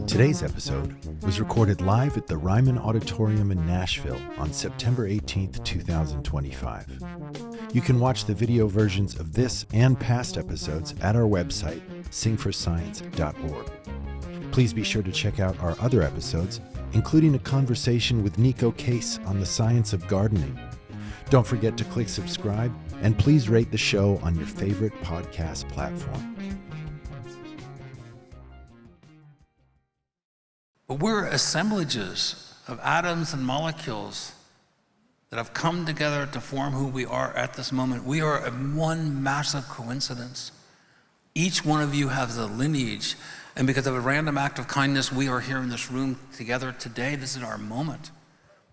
Today's episode was recorded live at the Ryman Auditorium in Nashville on September 18th, 2025. You can watch the video versions of this and past episodes at our website, singforscience.org. Please be sure to check out our other episodes, including a conversation with Nico Case on the science of gardening. Don't forget to click subscribe, and please rate the show on your favorite podcast platform. But we're assemblages of atoms and molecules that have come together to form who we are at this moment. We are one massive coincidence. Each one of you has a lineage, and because of a random act of kindness, we are here in this room together today. This is our moment.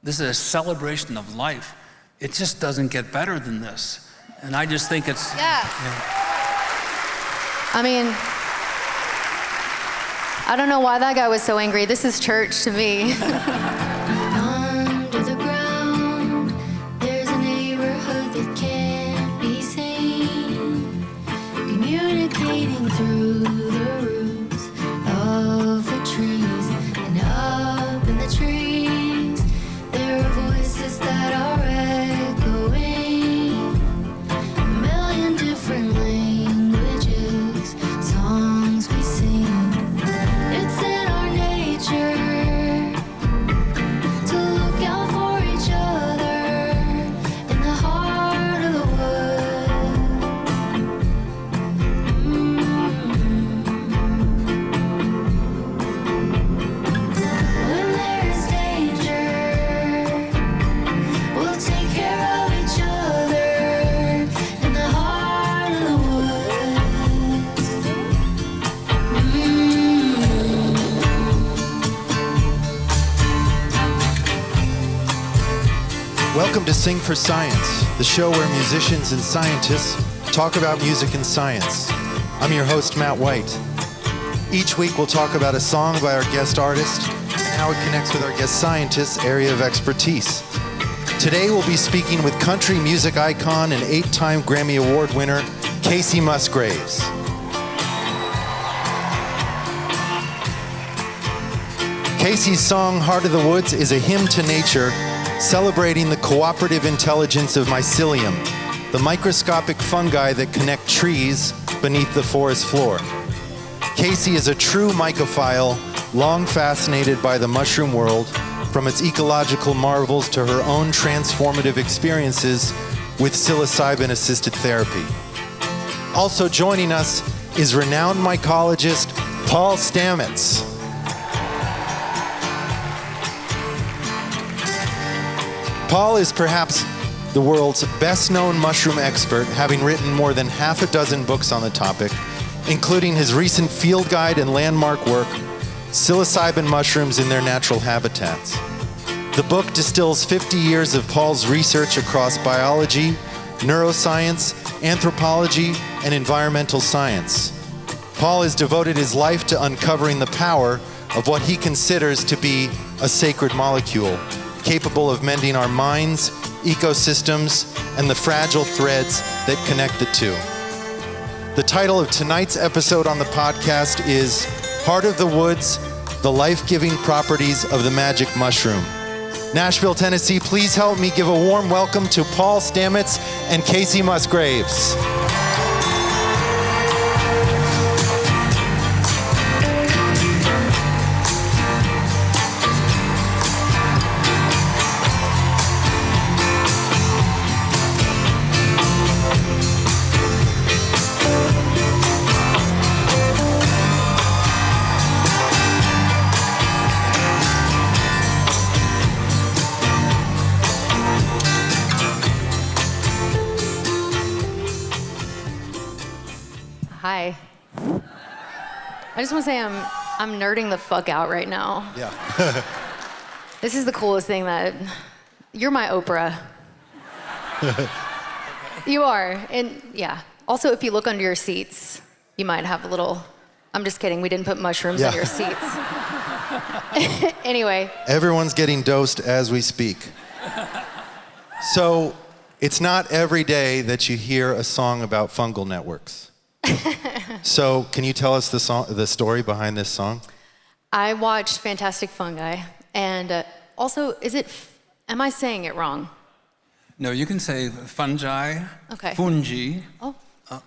This is a celebration of life. It just doesn't get better than this. And I just think it's... I mean, I don't know why that guy was so angry. This is church to me. Under the ground, there's a neighborhood that can't be seen, communicating through the roots of the trees, and up in the trees, there are voices that are echoing a million different languages, songs we sing. It's in our nature to look out for each other in the heart of the woods. When there's danger, we'll take care of each other in the heart of the woods. Welcome to Sing for Science, the show where musicians and scientists talk about music and science. I'm your host, Matt White. Each week we'll talk about a song by our guest artist and how it connects with our guest scientist's area of expertise. Today we'll be speaking with country music icon and 8-time Grammy Award winner, Kacey Musgraves. Kacey's song, Heart of the Woods, is a hymn to nature, celebrating the cooperative intelligence of mycelium, the microscopic fungi that connect trees beneath the forest floor. Kacey is a true mycophile, long fascinated by the mushroom world, from its ecological marvels to her own transformative experiences with psilocybin-assisted therapy. Also joining us is renowned mycologist Paul Stamets. Paul is perhaps the world's best-known mushroom expert, having written more than half a dozen books on the topic, including his recent field guide and landmark work, Psilocybin Mushrooms in Their Natural Habitats. The book distills 50 years of Paul's research across biology, neuroscience, anthropology, and environmental science. Paul has devoted his life to uncovering the power of what he considers to be a sacred molecule, capable of mending our minds, ecosystems, and the fragile threads that connect the two. The title of tonight's episode on the podcast is Heart of the Woods, The Life-Giving Properties of the Magic Mushroom. Nashville, Tennessee, please help me give a warm welcome to Paul Stamets and Kacey Musgraves. Hi. I just want to say I'm nerding the fuck out right now. Yeah. This is the coolest thing that... You're my Oprah. You are. And yeah. Also, if you look under your seats, you might have a little... I'm just kidding. We didn't put mushrooms in your seats. Anyway. Everyone's getting dosed as we speak. So it's not every day that you hear a song about fungal networks. So can you tell us the story behind this song? I watched Fantastic Fungi, and also, am I saying it wrong? No, you can say fungi, Okay. fungi, Oh,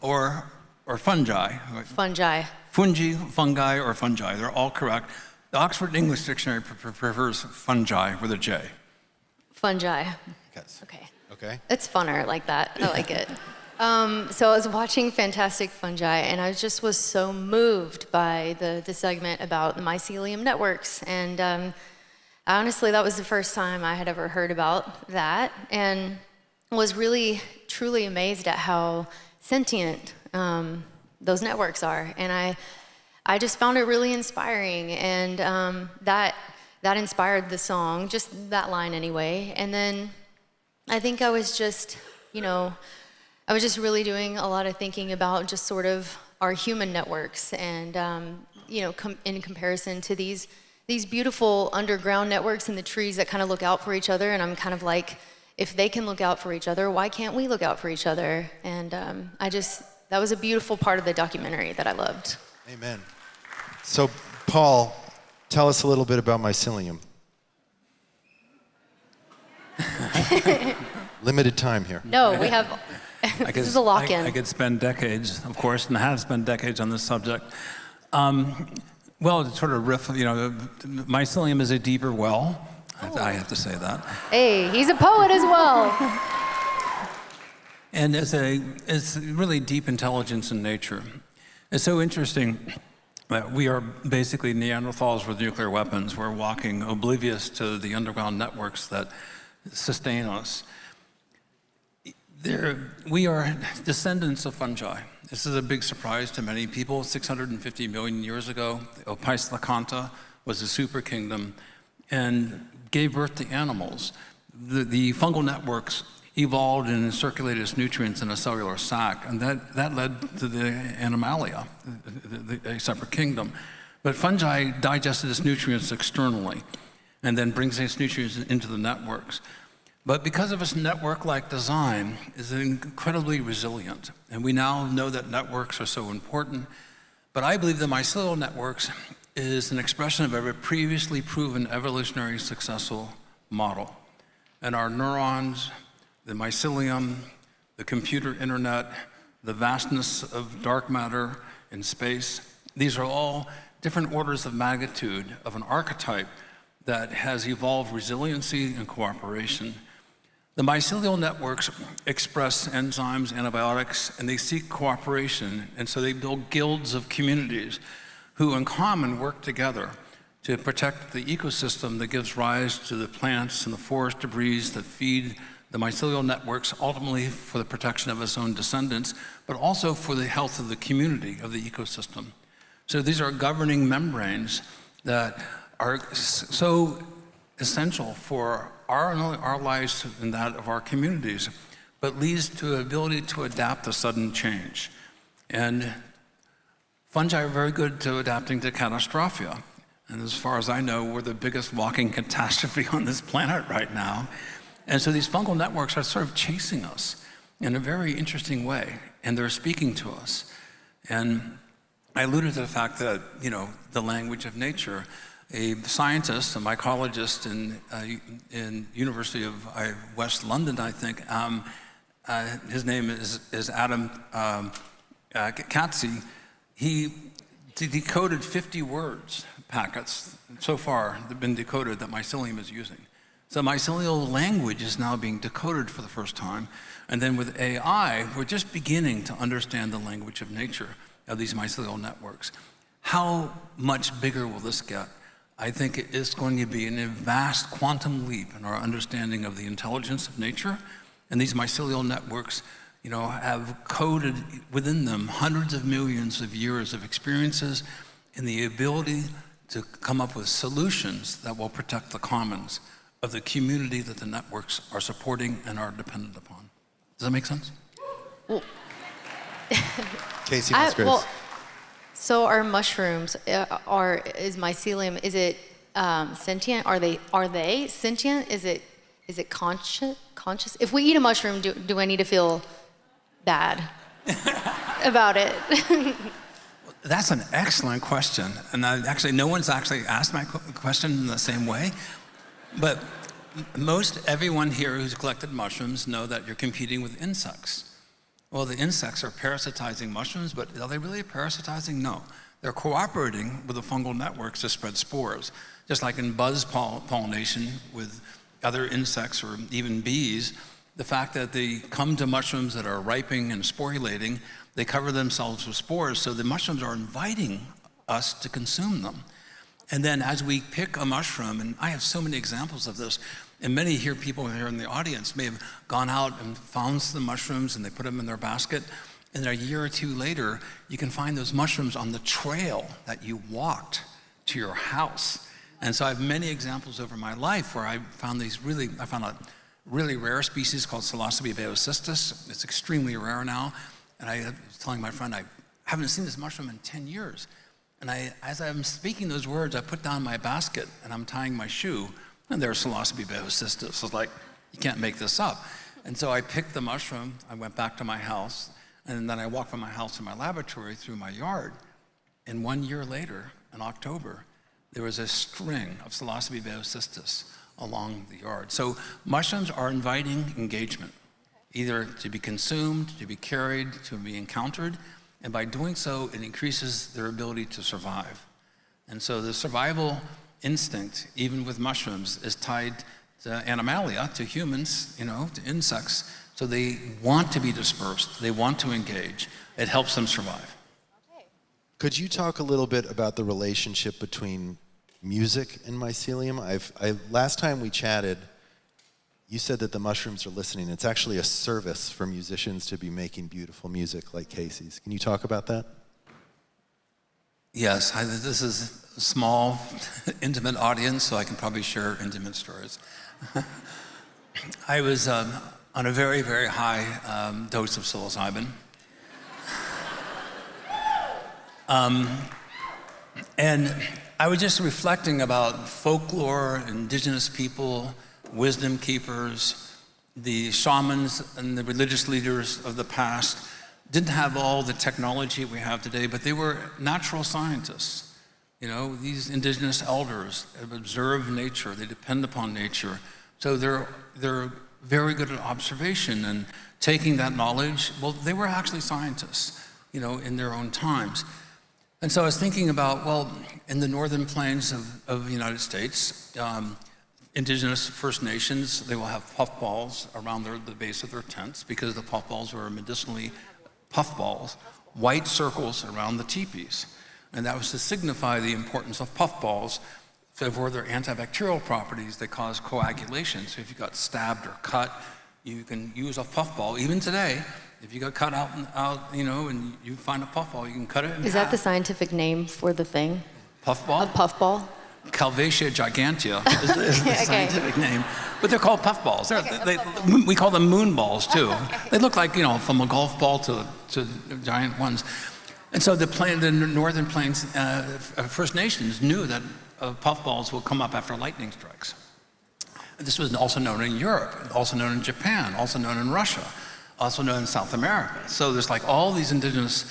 or fungi. fungi. Fungi, fungi, or fungi. They're all correct. The Oxford English Dictionary prefers fungi with a J. Fungi. Yes. Okay. Okay. It's funner like that. I like it. So I was watching Fantastic Fungi, and I just was so moved by the segment about the mycelium networks. And honestly, that was the first time I had ever heard about that, and was really, truly amazed at how sentient those networks are. And I just found it really inspiring, and that inspired the song, just that line anyway. And then I think I was just really doing a lot of thinking about just sort of our human networks, and in comparison to these beautiful underground networks in the trees that kind of look out for each other. And I'm kind of like, if they can look out for each other, why can't we look out for each other? And that was a beautiful part of the documentary that I loved. Amen. So, Paul, tell us a little bit about mycelium. Limited time here. No, we have, this is a lock-in. I could spend decades, of course, and have spent decades on this subject. Well, to sort of riff, mycelium is a deeper well. I have to say that. Hey, he's a poet as well. And it's really deep intelligence in nature. It's so interesting that we are basically Neanderthals with nuclear weapons. We're walking oblivious to the underground networks that sustain us. We are descendants of fungi. This is a big surprise to many people. 650 million years ago, Psilocybin was a super kingdom and gave birth to animals. The fungal networks evolved and circulated as nutrients in a cellular sac, and that led to the Animalia, a separate kingdom. But fungi digested its nutrients externally and then brings its nutrients into the networks. But because of its network-like design, it's incredibly resilient. And we now know that networks are so important. But I believe the mycelial networks is an expression of a previously proven evolutionary successful model. And our neurons, the mycelium, the computer internet, the vastness of dark matter in space, these are all different orders of magnitude of an archetype that has evolved resiliency and cooperation. The mycelial networks express enzymes, antibiotics, and they seek cooperation, and so they build guilds of communities who in common work together to protect the ecosystem that gives rise to the plants and the forest debris that feed the mycelial networks, ultimately for the protection of its own descendants, but also for the health of the community, of the ecosystem. So these are governing membranes that are so essential for our lives and that of our communities, but leads to the ability to adapt to sudden change. And fungi are very good to adapting to catastrophia. And as far as I know, we're the biggest walking catastrophe on this planet right now. And so these fungal networks are sort of chasing us in a very interesting way, and they're speaking to us. And I alluded to the fact that, the language of nature. A scientist, a mycologist in University of West London, I think, his name is Adam Kacey. He decoded 50 words packets so far that have been decoded that mycelium is using. So mycelial language is now being decoded for the first time. And then with AI, we're just beginning to understand the language of nature of these mycelial networks. How much bigger will this get? I think it is going to be a vast quantum leap in our understanding of the intelligence of nature. And these mycelial networks, have coded within them hundreds of millions of years of experiences and the ability to come up with solutions that will protect the commons of the community that the networks are supporting and are dependent upon. Does that make sense? Well, Kacey Musgraves. So are mushrooms, is mycelium, is it sentient? Are they sentient? Is it conscious? If we eat a mushroom, do I need to feel bad about it? That's an excellent question. And no one's actually asked my question in the same way. But most everyone here who's collected mushrooms know that you're competing with insects. Well, the insects are parasitizing mushrooms, but are they really parasitizing? No. They're cooperating with the fungal networks to spread spores. Just like in buzz pollination with other insects or even bees, the fact that they come to mushrooms that are ripening and sporulating, they cover themselves with spores, so the mushrooms are inviting us to consume them. And then as we pick a mushroom, and I have so many examples of this, and many people here in the audience may have gone out and found some mushrooms and they put them in their basket, and then a year or two later, you can find those mushrooms on the trail that you walked to your house. And so I have many examples over my life where I found a really rare species called Psilocybin baeocystis. It's extremely rare now. And I was telling my friend, I haven't seen this mushroom in 10 years. And as I'm speaking those words, I put down my basket and I'm tying my shoe, and there's Psilocybin baeocystis. So it's like, you can't make this up. And so I picked the mushroom, I went back to my house, and then I walked from my house to my laboratory through my yard. And 1 year later, in October, there was a string of Psilocybin baeocystis along the yard. So mushrooms are inviting engagement, either to be consumed, to be carried, to be encountered, and by doing so, it increases their ability to survive. And so the survival instinct, even with mushrooms, is tied to animalia, to humans, to insects. So they want to be dispersed, they want to engage. It helps them survive. Could you talk a little bit about the relationship between music and mycelium? Last time we chatted, you said that the mushrooms are listening. It's actually a service for musicians to be making beautiful music like Kacey's. Can you talk about that? Yes, this is a small, intimate audience, so I can probably share intimate stories. I was on a very, very high dose of psilocybin. And I was just reflecting about folklore, indigenous people, wisdom keepers, the shamans and the religious leaders of the past didn't have all the technology we have today, but they were natural scientists. These indigenous elders have observed nature, they depend upon nature. So they're very good at observation and taking that knowledge. Well, they were actually scientists, in their own times. And so I was thinking about, well, in the northern plains of the United States, indigenous First Nations, they will have puffballs around the base of their tents because the puffballs were medicinally puffballs, white circles around the teepees. And that was to signify the importance of puffballs for their antibacterial properties that cause coagulation. So if you got stabbed or cut, you can use a puffball. Even today, if you got cut out, and you find a puffball, you can cut it in half. Is that the scientific name for the thing? Puffball? A puffball? Calvacia gigantea is the scientific name. But they're called puffballs. We call them moon balls, too. They look like, from a golf ball to giant ones. And so the northern plains First Nations knew that puffballs will come up after lightning strikes. This was also known in Europe, also known in Japan, also known in Russia, also known in South America. So there's like all these indigenous,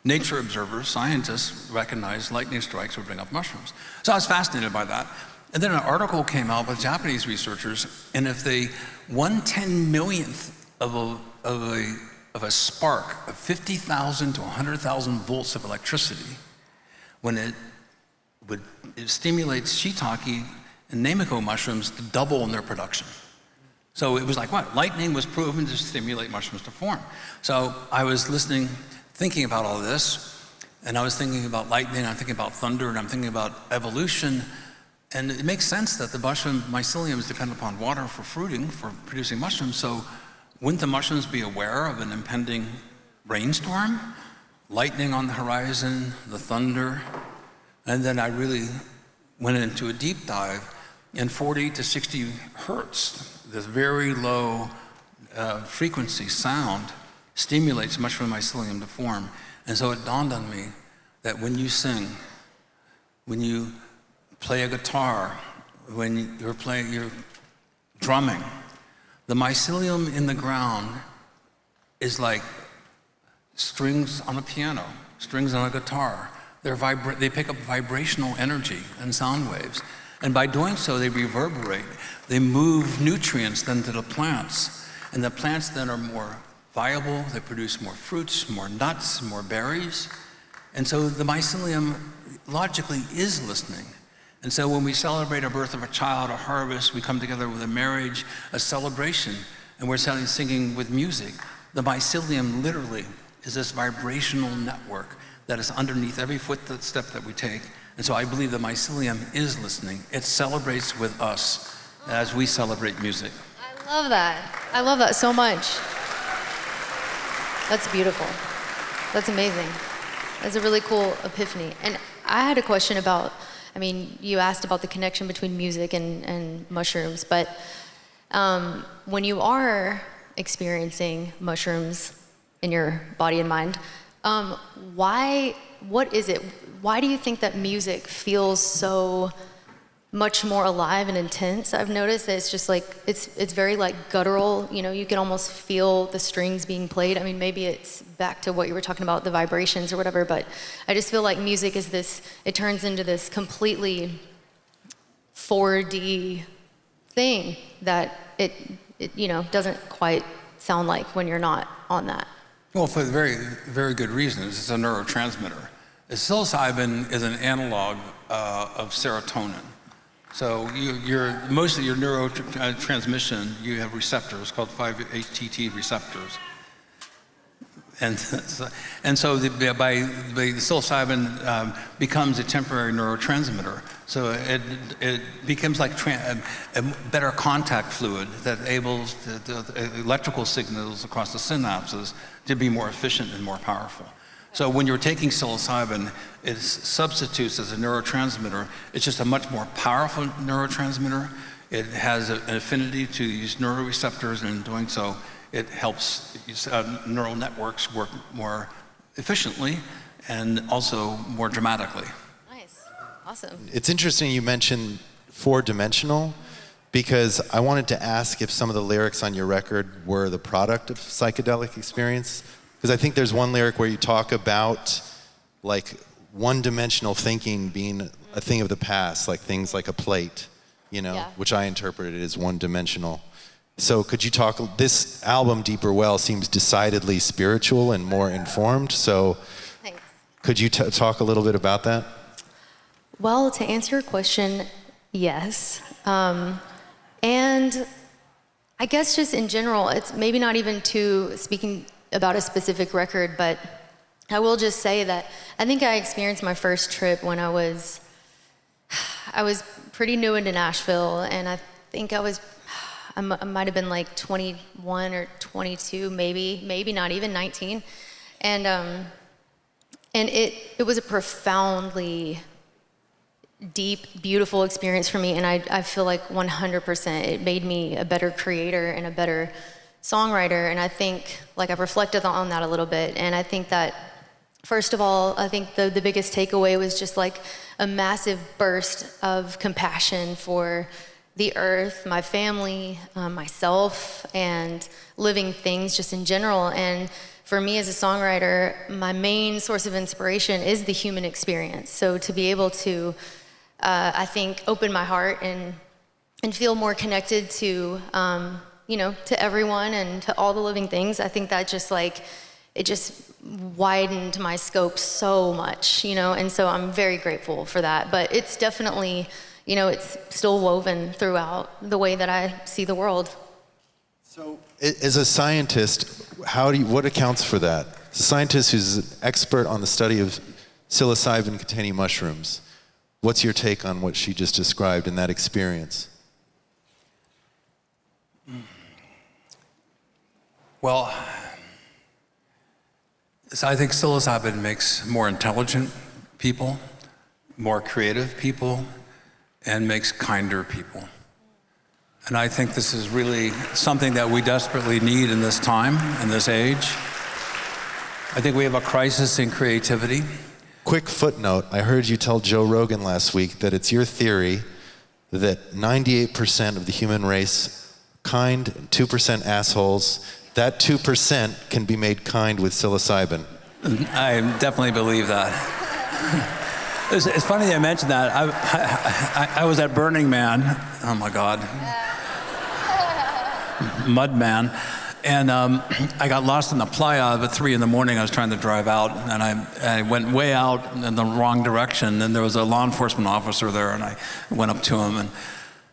nature observers, scientists recognized lightning strikes would bring up mushrooms. So I was fascinated by that. And then an article came out with Japanese researchers, and if they 1/10,000,000th of a spark of 50,000 to 100,000 volts of electricity, when it stimulates shiitake and namiko mushrooms to double in their production. So it was like, what? Lightning was proven to stimulate mushrooms to form. So I was thinking about all this, and I was thinking about lightning, I'm thinking about thunder, and I'm thinking about evolution. And it makes sense that the mushroom myceliums depend upon water for fruiting, for producing mushrooms. So wouldn't the mushrooms be aware of an impending rainstorm? Lightning on the horizon, the thunder. And then I really went into a deep dive, and 40 to 60 hertz, this very low frequency sound, stimulates mushroom mycelium to form. And so it dawned on me that when you sing, when you play a guitar, when you're drumming, the mycelium in the ground is like strings on a piano. strings on a guitar. They pick up vibrational energy and sound waves. And by doing so, they reverberate. They move nutrients then to the plants. And the plants then are more viable. They produce more fruits, more nuts, more berries. And so the mycelium logically is listening. And so when we celebrate a birth of a child, a harvest, we come together with a marriage, a celebration, and we're singing with music. The mycelium literally is this vibrational network that is underneath every footstep that we take. And so I believe the mycelium is listening. It celebrates with us as we celebrate music. I love that. I love that so much. That's beautiful. That's amazing. That's a really cool epiphany. And I had a question about, I mean, you asked about the connection between music and mushrooms, but when you are experiencing mushrooms in your body and mind, what is it? Why do you think that music feels so much more alive and intense? I've noticed that it's just like, it's very like guttural, you know, you can almost feel the strings being played. I mean, maybe it's back to what you were talking about, the vibrations or whatever, but I just feel like music is this, it turns into this completely 4D thing that it you know, doesn't quite sound like when you're not on that. Well, for very, very good reasons. It's a neurotransmitter. Psilocybin is an analog of serotonin. So most of your neurotransmission, you have receptors called 5-HTT receptors. And so the psilocybin becomes a temporary neurotransmitter. So it becomes like a better contact fluid that enables the electrical signals across the synapses to be more efficient and more powerful. So when you're taking psilocybin, it substitutes as a neurotransmitter. It's just a much more powerful neurotransmitter. It has an affinity to these neuroreceptors, and in doing so, it helps neural networks work more efficiently and also more dramatically. Nice, awesome. It's interesting you mentioned four-dimensional, because I wanted to ask if some of the lyrics on your record were the product of psychedelic experience. Because I think there's one lyric where you talk about like one-dimensional thinking being a thing of the past, like things like a plate, you know, Yeah. which I interpreted as one-dimensional. So could you talk, this album, Deeper Well, seems decidedly spiritual and more informed. So Thanks. could you talk a little bit about that? Well, to answer your question, yes. And I guess just in general, it's maybe not even speaking about a specific record, but I will just say that I think I experienced my first trip when I was pretty new into Nashville, and I think I might have been like 21 or 22, maybe not even 19. And it was a profoundly deep, beautiful experience for me, and I feel like 100% it made me a better creator and a better songwriter. And I think, like, I've reflected on that a little bit, and I think that, first of all, I think the biggest takeaway was just like a massive burst of compassion for the earth, my family, myself, and living things just in general. And for me as a songwriter, my main source of inspiration is the human experience. So to be able to, I think, open my heart and feel more connected to, to everyone and to all the living things, I think that just like, it just widened my scope so much, and so I'm very grateful for that. But it's definitely, it's still woven throughout the way that I see the world. So as a scientist, what accounts for that? As a scientist who's an expert on the study of psilocybin-containing mushrooms, what's your take on what she just described in that experience? Well, so I think psilocybin makes more intelligent people, more creative people, and makes kinder people. And I think this is really something that we desperately need in this time, in this age. I think we have a crisis in creativity. Quick footnote, I heard you tell Joe Rogan last week that it's your theory that 98% of the human race kind, 2% assholes. That 2% can be made kind with psilocybin. I definitely believe that. It's funny that I mentioned that. I was at Burning Man. Oh my God. Mud Man. And I got lost in the playa at 3 in the morning. I was trying to drive out, and I went way out in the wrong direction. And there was a law enforcement officer there, and I went up to him,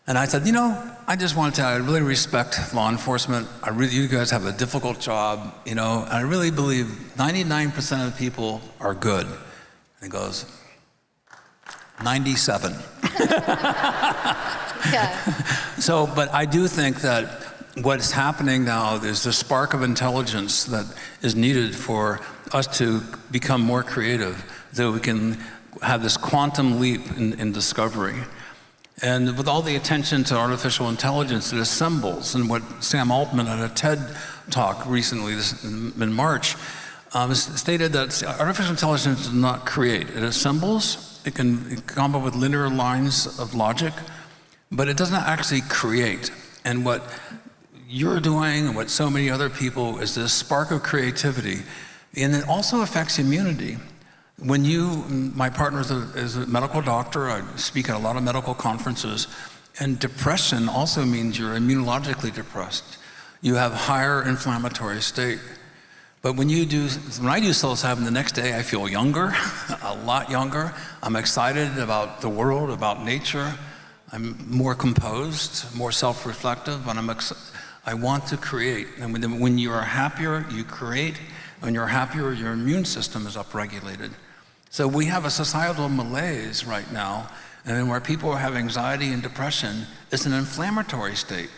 and I said, I just want to tell you, I really respect law enforcement. You guys have a difficult job, and I really believe 99% of people are good. And he goes, 97. Yeah. So, but I do think that what's happening now is the spark of intelligence that is needed for us to become more creative, so we can have this quantum leap in discovery. And with all the attention to artificial intelligence, it assembles, and what Sam Altman at a TED talk recently in March stated that artificial intelligence does not create. It assembles, it can come up with linear lines of logic, but it doesn't actually create. And what you're doing and what so many other people is this spark of creativity, and it also affects immunity. When my partner is a medical doctor, I speak at a lot of medical conferences, and depression also means you're immunologically depressed. You have higher inflammatory state. But when I do psilocybin the next day, I feel younger, a lot younger. I'm excited about the world, about nature. I'm more composed, more self-reflective, and I want to create. And when you are happier, you create. When you're happier, your immune system is upregulated. So we have a societal malaise right now, and where people have anxiety and depression, it's an inflammatory state.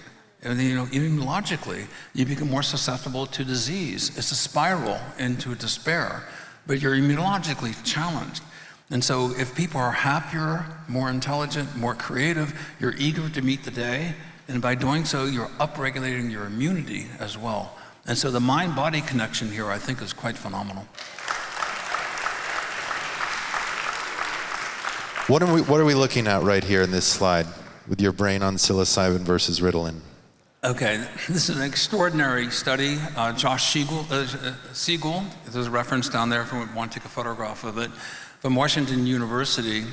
And immunologically, you become more susceptible to disease. It's a spiral into despair, but you're immunologically challenged. And so if people are happier, more intelligent, more creative, you're eager to meet the day, and by doing so, you're upregulating your immunity as well. And so the mind-body connection here, I think, is quite phenomenal. What are we looking at right here in this slide with your brain on psilocybin versus Ritalin? Okay, this is an extraordinary study. Josh Siegel, there's a reference down there if you want to take a photograph of it, from Washington University.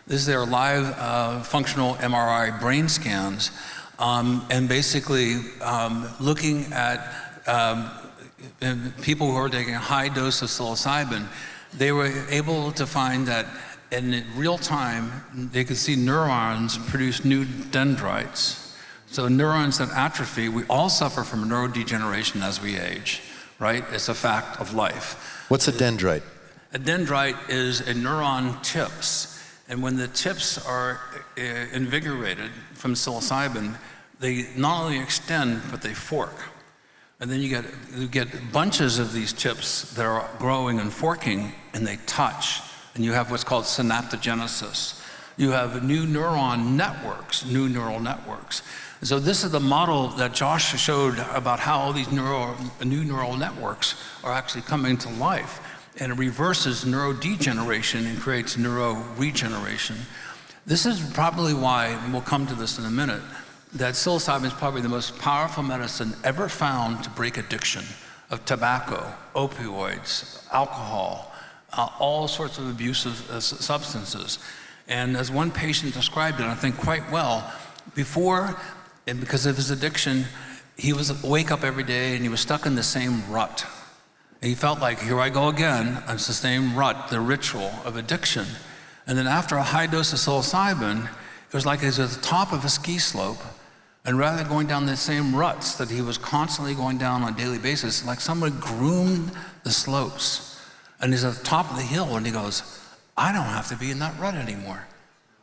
This is their live functional MRI brain scans, and basically looking at people who are taking a high dose of psilocybin. They were able to find that in real time, they could see neurons produce new dendrites. So neurons that atrophy, we all suffer from neurodegeneration as we age, right? It's a fact of life. What's a dendrite? A dendrite is a neuron tips. And when the tips are invigorated from psilocybin, they not only extend, but they fork. And then you get bunches of these tips that are growing and forking, and they touch. And you have what's called synaptogenesis. You have new neural networks. So this is the model that Josh showed about how all these new neural networks are actually coming to life. And it reverses neurodegeneration and creates neuroregeneration. This is probably why, and we'll come to this in a minute, that psilocybin is probably the most powerful medicine ever found to break addiction of tobacco, opioids, alcohol, all sorts of abusive substances. And as one patient described it, I think quite well, before, and because of his addiction, he was wake up every day and he was stuck in the same rut. And he felt like, here I go again, it's the same rut, the ritual of addiction. And then after a high dose of psilocybin, it was like he was at the top of a ski slope, and rather than going down the same ruts that he was constantly going down on a daily basis, like someone groomed the slopes. And he's at the top of the hill, and he goes, I don't have to be in that rut anymore.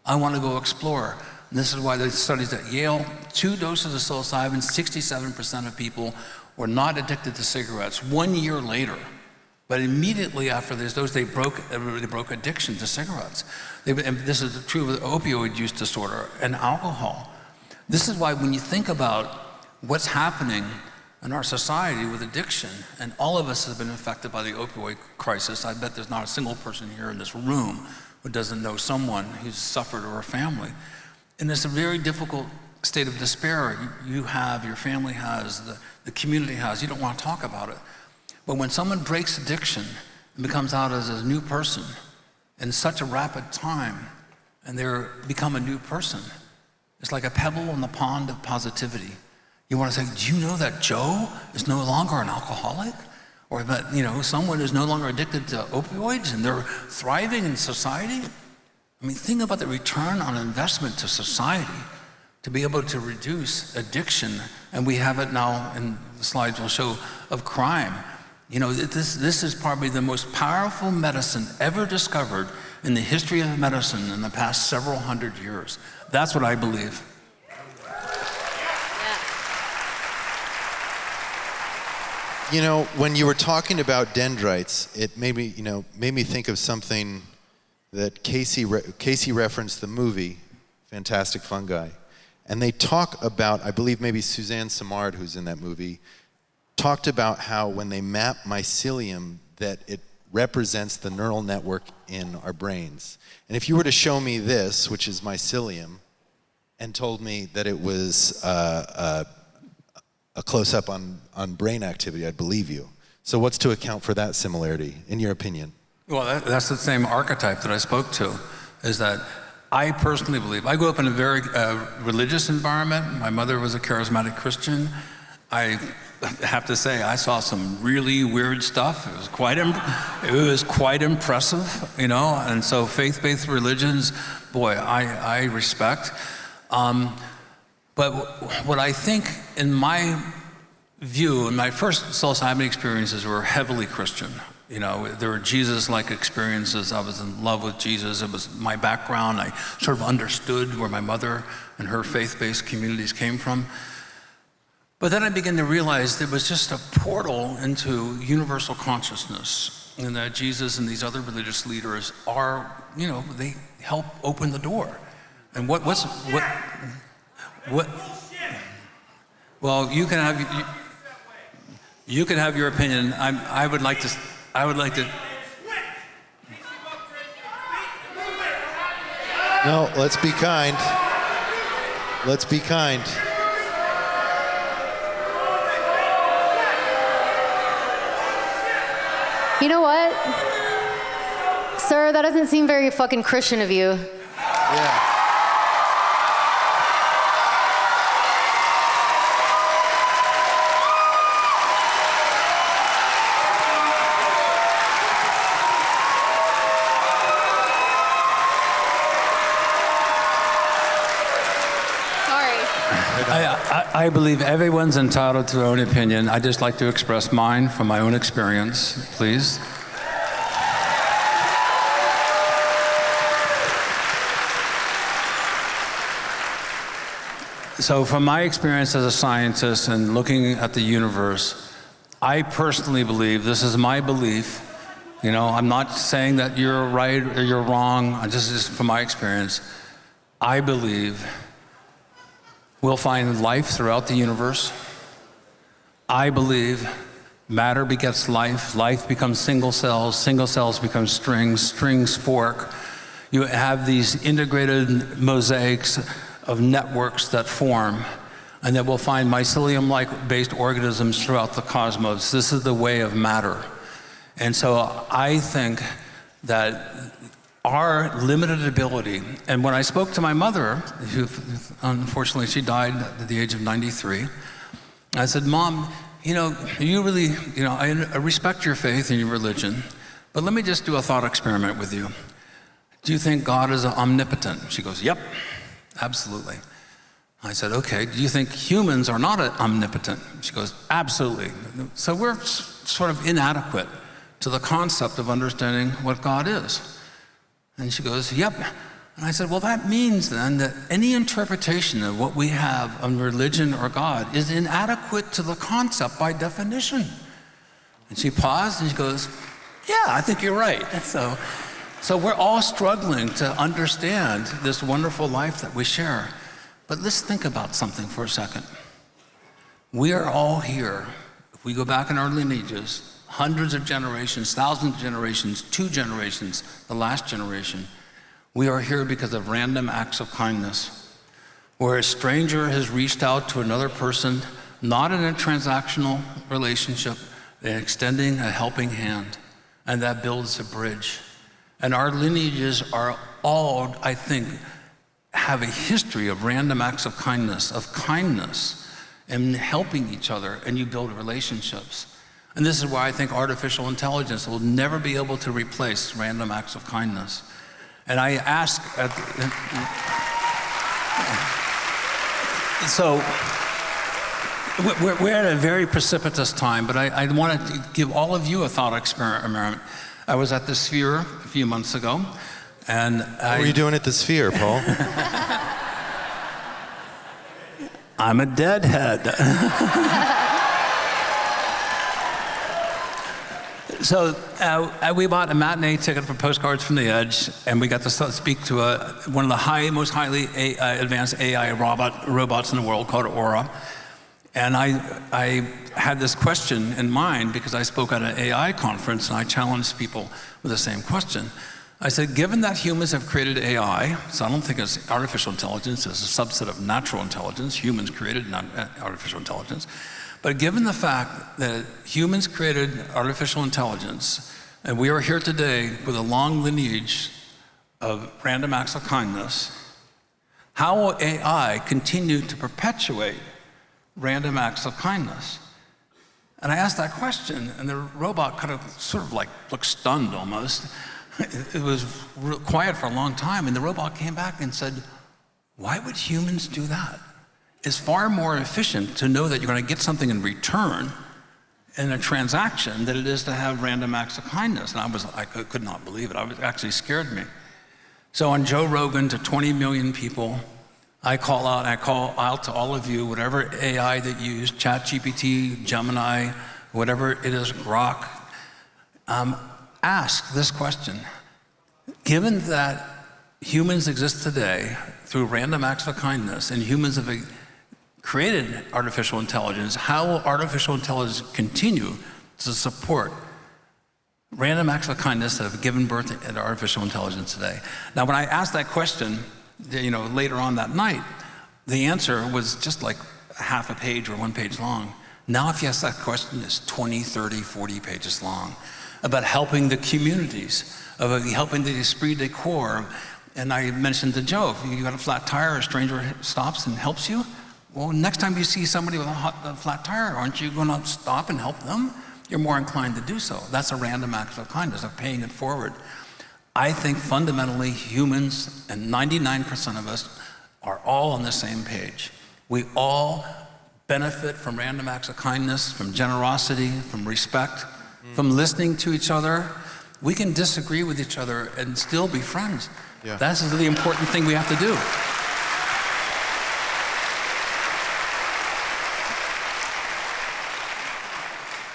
I want to go explore. And this is why the studies at Yale, 2 doses of psilocybin, 67% of people were not addicted to cigarettes 1 year later. But immediately after this dose, they broke addiction to cigarettes. And this is true with opioid use disorder and alcohol. This is why when you think about what's happening in our society with addiction, and all of us have been affected by the opioid crisis. I bet there's not a single person here in this room who doesn't know someone who's suffered or a family. And it's a very difficult state of despair you have, your family has, the community has. You don't want to talk about it. But when someone breaks addiction and becomes out as a new person in such a rapid time, and they become a new person. It's like a pebble in the pond of positivity. You want to say, do you know that Joe is no longer an alcoholic? Or that, someone is no longer addicted to opioids and they're thriving in society? I mean, think about the return on investment to society to be able to reduce addiction. And we have it now in the slides we'll show of crime. This is probably the most powerful medicine ever discovered in the history of medicine in the past several hundred years. That's what I believe. When you were talking about dendrites, it made me think of something that Kacey referenced the movie, Fantastic Fungi. And they talk about, I believe maybe Suzanne Simard, who's in that movie, talked about how when they map mycelium, that it represents the neural network in our brains. And if you were to show me this, which is mycelium, and told me that it was a close-up on brain activity, I'd believe you. So what's to account for that similarity, in your opinion? Well, that's the same archetype that I spoke to, is that I personally believe, I grew up in a very religious environment. My mother was a charismatic Christian. I have to say, I saw some really weird stuff. It was quite impressive, and so faith-based religions, boy, I respect. But what I think, in my view, in my first psilocybin experiences were heavily Christian. There were Jesus-like experiences. I was in love with Jesus. It was my background. I sort of understood where my mother and her faith-based communities came from. But then I began to realize it was just a portal into universal consciousness, and that Jesus and these other religious leaders are, they help open the door. And what? Well, you can have your opinion. I would like to. No, let's be kind. Let's be kind. You know what? Sir, that doesn't seem very fucking Christian of you. Yeah. I believe everyone's entitled to their own opinion. I just like to express mine from my own experience, please. So from my experience as a scientist and looking at the universe, I personally believe, this is my belief, I'm not saying that you're right or you're wrong, just from my experience, I believe we'll find life throughout the universe. I believe matter begets life, life becomes single cells become strings, strings fork. You have these integrated mosaics of networks that form, and that we'll find mycelium-like based organisms throughout the cosmos. This is the way of matter. And so I think that our limited ability, and when I spoke to my mother, who unfortunately she died at the age of 93, I said, Mom, you really, I respect your faith and your religion, but let me just do a thought experiment with you. Do you think God is omnipotent? She goes, yep, absolutely. I said, okay, do you think humans are not omnipotent? She goes, absolutely. So we're sort of inadequate to the concept of understanding what God is. And she goes, yep. And I said, well, that means then that any interpretation of what we have on religion or God is inadequate to the concept by definition. And she paused and she goes, yeah, I think you're right. So we're all struggling to understand this wonderful life that we share. But let's think about something for a second. We are all here. If we go back in our lineages, hundreds of generations, thousands of generations, 2 generations, the last generation, we are here because of random acts of kindness, where a stranger has reached out to another person, not in a transactional relationship, and extending a helping hand. and that builds a bridge. And our lineages are all, I think, have a history of random acts of kindness, and helping each other, and you build relationships. And this is why I think artificial intelligence will never be able to replace random acts of kindness. And I ask, so we're at a very precipitous time, but I want to give all of you a thought experiment. I was at the Sphere a few months ago, and What were you doing at the Sphere, Paul? I'm a deadhead. So we bought a matinee ticket for Postcards from the Edge, and we got to speak to one of the most highly advanced AI robots in the world called Aura. And I had this question in mind because I spoke at an AI conference, and I challenged people with the same question. I said, given that humans have created AI, so I don't think it's artificial intelligence, it's a subset of natural intelligence. Humans created artificial intelligence. But given the fact that humans created artificial intelligence, and we are here today with a long lineage of random acts of kindness, how will AI continue to perpetuate random acts of kindness? And I asked that question, and the robot kind of sort of like looked stunned almost. It was real quiet for a long time, and the robot came back and said, why would humans do that? It's far more efficient to know that you're going to get something in return in a transaction than it is to have random acts of kindness. And I could not believe it. It actually scared me. So on Joe Rogan to 20 million people, I call out to all of you, whatever AI that you use, ChatGPT, Gemini, whatever it is, Grok, ask this question. Given that humans exist today through random acts of kindness, and humans have created artificial intelligence, how will artificial intelligence continue to support random acts of kindness that have given birth to artificial intelligence today? Now, when I asked that question, later on that night, the answer was just like half a page or 1 page long. Now, if you ask that question, it's 20, 30, 40 pages long, about helping the communities, of helping the esprit de corps. And I mentioned to Joe, if you got a flat tire, a stranger stops and helps you, well, next time you see somebody with a flat tire, aren't you going to stop and help them? You're more inclined to do so. That's a random act of kindness, of paying it forward. I think fundamentally humans, and 99% of us, are all on the same page. We all benefit from random acts of kindness, from generosity, from respect, from listening to each other. We can disagree with each other and still be friends. Yeah. That's the important thing we have to do.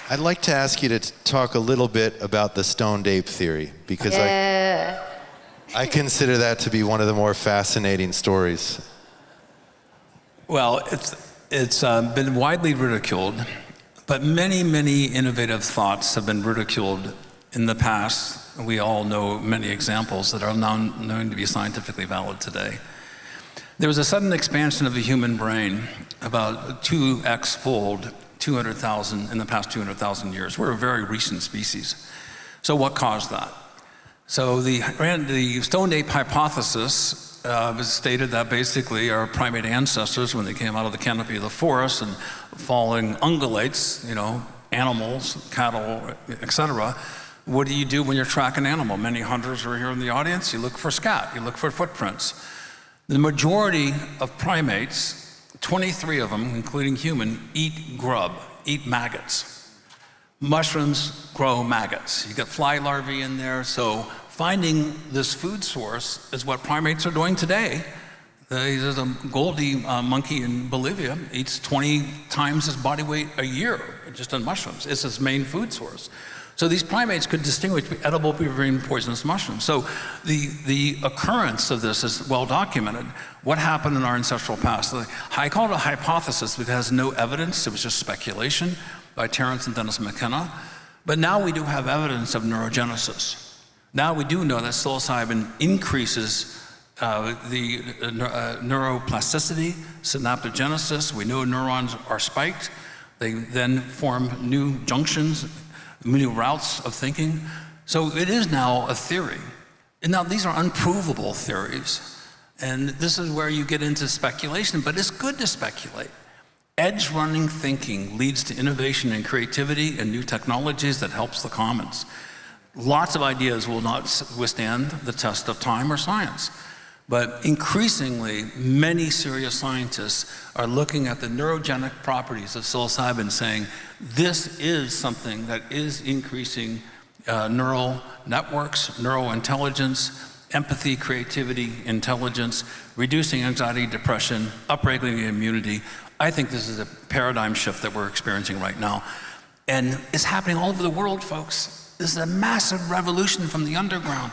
I'd like to ask you to talk a little bit about the Stoned Ape theory, because I consider that to be one of the more fascinating stories. Well, it's been widely ridiculed, but many, many innovative thoughts have been ridiculed in the past. We all know many examples that are known to be scientifically valid today. There was a sudden expansion of the human brain, about 2x-fold, 200,000 in the past 200,000 years. We're a very recent species. So what caused that? So the Stoned Ape hypothesis stated that basically our primate ancestors, when they came out of the canopy of the forest and falling ungulates, animals, cattle, etc., what do you do when you're tracking an animal? Many hunters are here in the audience. You look for scat, you look for footprints. The majority of primates, 23 of them, including human, eat grub, eat maggots. Mushrooms grow maggots. You get fly larvae in there, so finding this food source is what primates are doing today. There's a Goldie monkey in Bolivia, eats 20 times his body weight a year just on mushrooms. It's his main food source. So these primates could distinguish between edible and poisonous mushrooms. So the occurrence of this is well documented. What happened in our ancestral past? I call it a hypothesis because it has no evidence. It was just speculation by Terence and Dennis McKenna. But now we do have evidence of neurogenesis. Now we do know that psilocybin increases the neuroplasticity, synaptogenesis. We know neurons are spiked. They then form new junctions, new routes of thinking. So it is now a theory. And now these are unprovable theories. And this is where you get into speculation, but it's good to speculate. Edge-running thinking leads to innovation and creativity and new technologies that helps the commons. Lots of ideas will not withstand the test of time or science. But increasingly, many serious scientists are looking at the neurogenic properties of psilocybin, saying this is something that is increasing neural networks, neurointelligence, empathy, creativity, intelligence, reducing anxiety, depression, upregulating immunity. I think this is a paradigm shift that we're experiencing right now. And it's happening all over the world, folks. This is a massive revolution from the underground.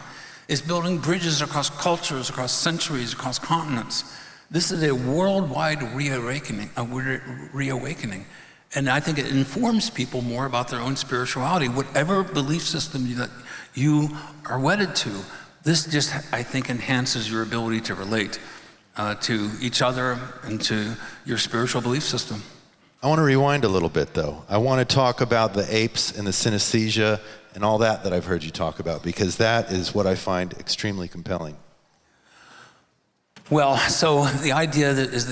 It's building bridges across cultures, across centuries, across continents. This is a worldwide reawakening. And I think it informs people more about their own spirituality, whatever belief system that you are wedded to. This just, I think, enhances your ability to relate to each other and to your spiritual belief system. I want to rewind a little bit, though. I want to talk about the apes and the synesthesia and all that I've heard you talk about, because that is what I find extremely compelling. Well, so the idea that is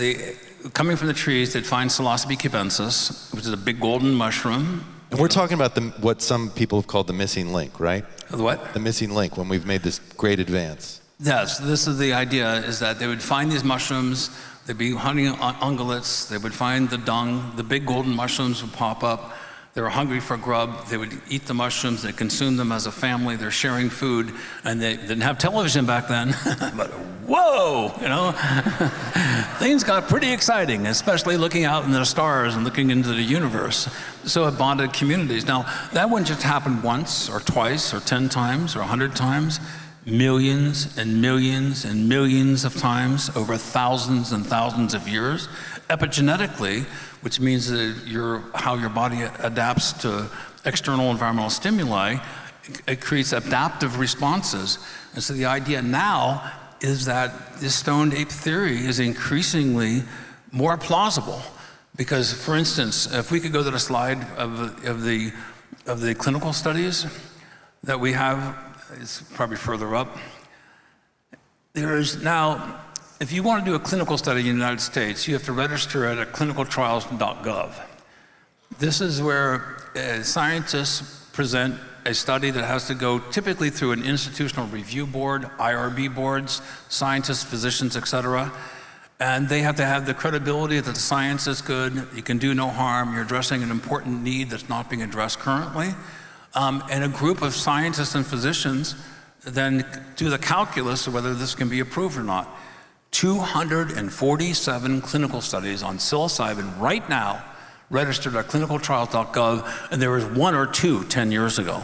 coming from the trees, they'd find Psilocybin cubensis, which is a big golden mushroom. And we're talking about what some people have called the missing link, right? The what? The missing link, when we've made this great advance. Yes, this is the idea, is that they would find these mushrooms, they'd be hunting ungulates, they would find the dung, the big golden mushrooms would pop up, they were hungry for grub, they would eat the mushrooms, they consume them as a family, they're sharing food, and they didn't have television back then, but whoa, things got pretty exciting, especially looking out in the stars and looking into the universe. So it bonded communities. Now, that wouldn't just happen once or twice or 10 times or 100 times, millions and millions and millions of times over thousands and thousands of years. Epigenetically, which means that how your body adapts to external environmental stimuli, it creates adaptive responses. And so the idea now is that this Stoned Ape theory is increasingly more plausible. Because, for instance, if we could go to the slide of the clinical studies that we have, it's probably further up. There is now, if you want to do a clinical study in the United States, you have to register at clinicaltrials.gov. This is where scientists present a study that has to go typically through an institutional review board, IRB boards, scientists, physicians, et cetera. And they have to have the credibility that the science is good, you can do no harm, you're addressing an important need that's not being addressed currently. And a group of scientists and physicians then do the calculus of whether this can be approved or not. 247 clinical studies on psilocybin right now registered at clinicaltrials.gov, and there was 1 or 2 10 years ago.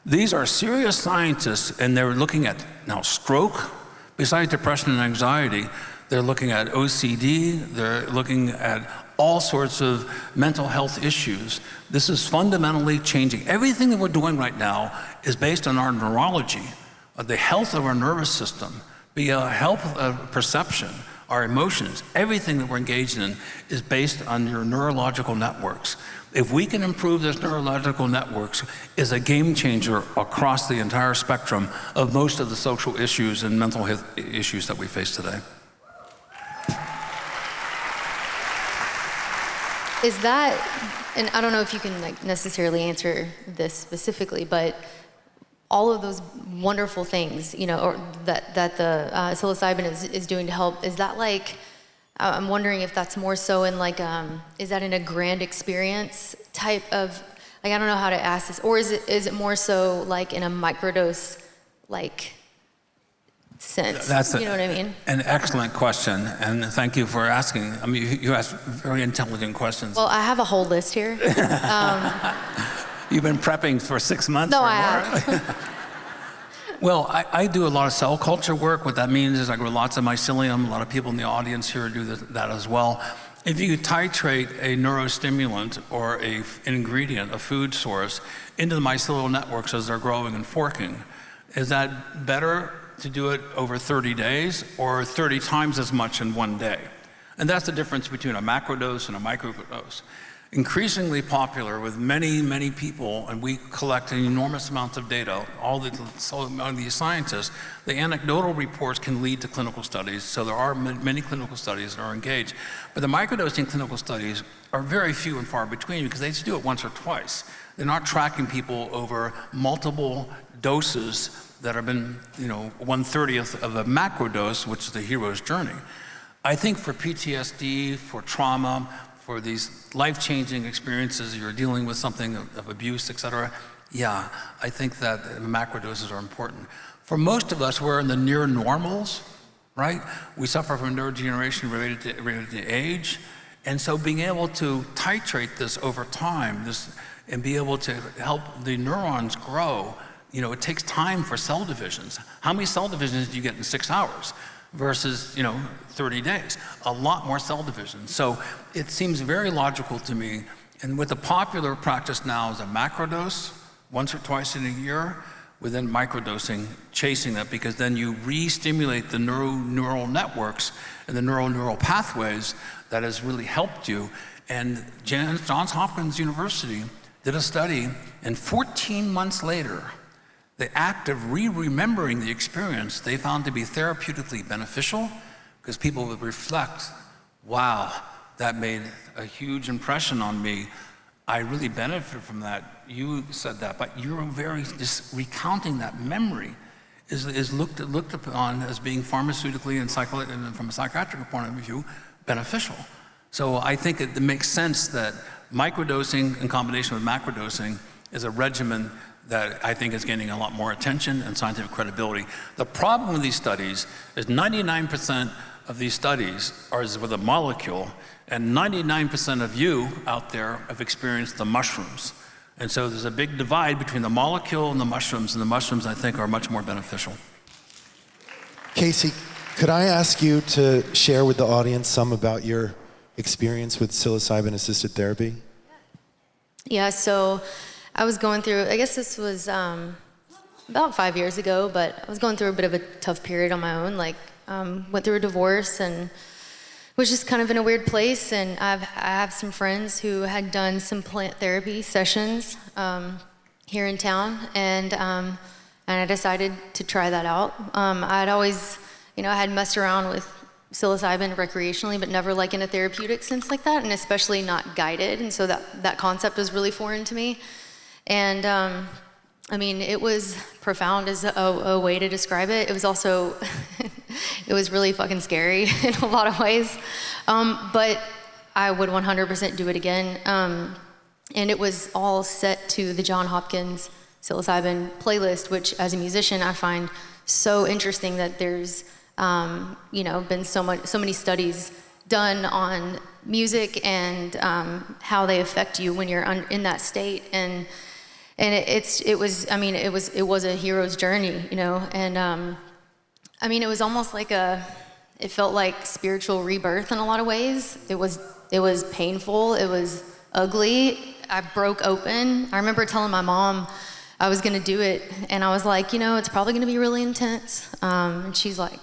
These are serious scientists, and they're looking at now stroke, besides depression and anxiety, they're looking at OCD, they're looking at all sorts of mental health issues. This is fundamentally changing. Everything that we're doing right now is based on our neurology, the health of our nervous system, the health of perception, our emotions. Everything that we're engaged in is based on your neurological networks. If we can improve this neurological networks, is a game changer across the entire spectrum of most of the social issues and mental health issues that we face today. Is that, and I don't know if you can necessarily answer this specifically, but all of those wonderful things, or that the psilocybin is doing to help, is that I'm wondering if that's more so in is that in a grand experience type of, I don't know how to ask this, or is it more so in a microdose sense? You know what I mean? An excellent question, and thank you for asking. I mean, you ask very intelligent questions. Well, I have a whole list here. You've been prepping for 6 months no, or I more? have. Well, I do a lot of cell culture work. What that means is I grow lots of mycelium. A lot of people in the audience here do that as well. If you titrate a neurostimulant or an ingredient, a food source, into the mycelial networks as they're growing and forking, is that better to do it over 30 days or 30 times as much in one day? And that's the difference between a macrodose and a microdose. increasingly popular with many, many people, and we collect an enormous amounts of data, all these scientists. The anecdotal reports can lead to clinical studies, so there are many clinical studies that are engaged. But the microdosing clinical studies are very few and far between because they just do it once or twice. They're not tracking people over multiple doses that have been, 1/30th of a macro dose, which is the hero's journey. I think for PTSD, for trauma, for these life-changing experiences, you're dealing with something of abuse, et cetera, yeah, I think that macro doses are important. For most of us, we're in the near normals, right? We suffer from neuroregeneration related to age, and so being able to titrate this over time, and be able to help the neurons grow, it takes time for cell divisions. How many cell divisions do you get in 6 hours? Versus 30 days, a lot more cell division. So it seems very logical to me, and with the popular practice now is a macrodose, once or twice in a year, within microdosing, chasing that, because then you re-stimulate the neural networks and the neural pathways that has really helped you. And Johns Hopkins University did a study, and 14 months later, the act of remembering the experience they found to be therapeutically beneficial because people would reflect, wow, that made a huge impression on me. I really benefited from that. You said that, but you're just recounting that memory is looked upon as being pharmaceutically and from a psychiatric point of view, beneficial. So I think it makes sense that microdosing in combination with macrodosing is a regimen that I think is gaining a lot more attention and scientific credibility. The problem with these studies is 99% of these studies are with a molecule, and 99% of you out there have experienced the mushrooms. And so there's a big divide between the molecule and the mushrooms I think are much more beneficial. Kacey, could I ask you to share with the audience some about your experience with psilocybin-assisted therapy? Yeah, so I was going through, I guess this was about 5 years ago, but I was going through a bit of a tough period on my own, went through a divorce and was just kind of in a weird place. And I have some friends who had done some plant therapy sessions here in town, and I decided to try that out. I'd always, I had messed around with psilocybin recreationally, but never in a therapeutic sense like that, and especially not guided. And so that concept was really foreign to me. And it was profound as a way to describe it. It was also, it was really fucking scary in a lot of ways. But I would 100% do it again. And it was all set to the Johns Hopkins psilocybin playlist, which as a musician, I find so interesting that there's, been so many studies done on music and how they affect you when you're in that state. And it was a hero's journey, and it was almost it felt like spiritual rebirth in a lot of ways. It was painful, it was ugly. I broke open. I remember telling my mom I was gonna do it, and I was like, it's probably gonna be really intense. And she's like,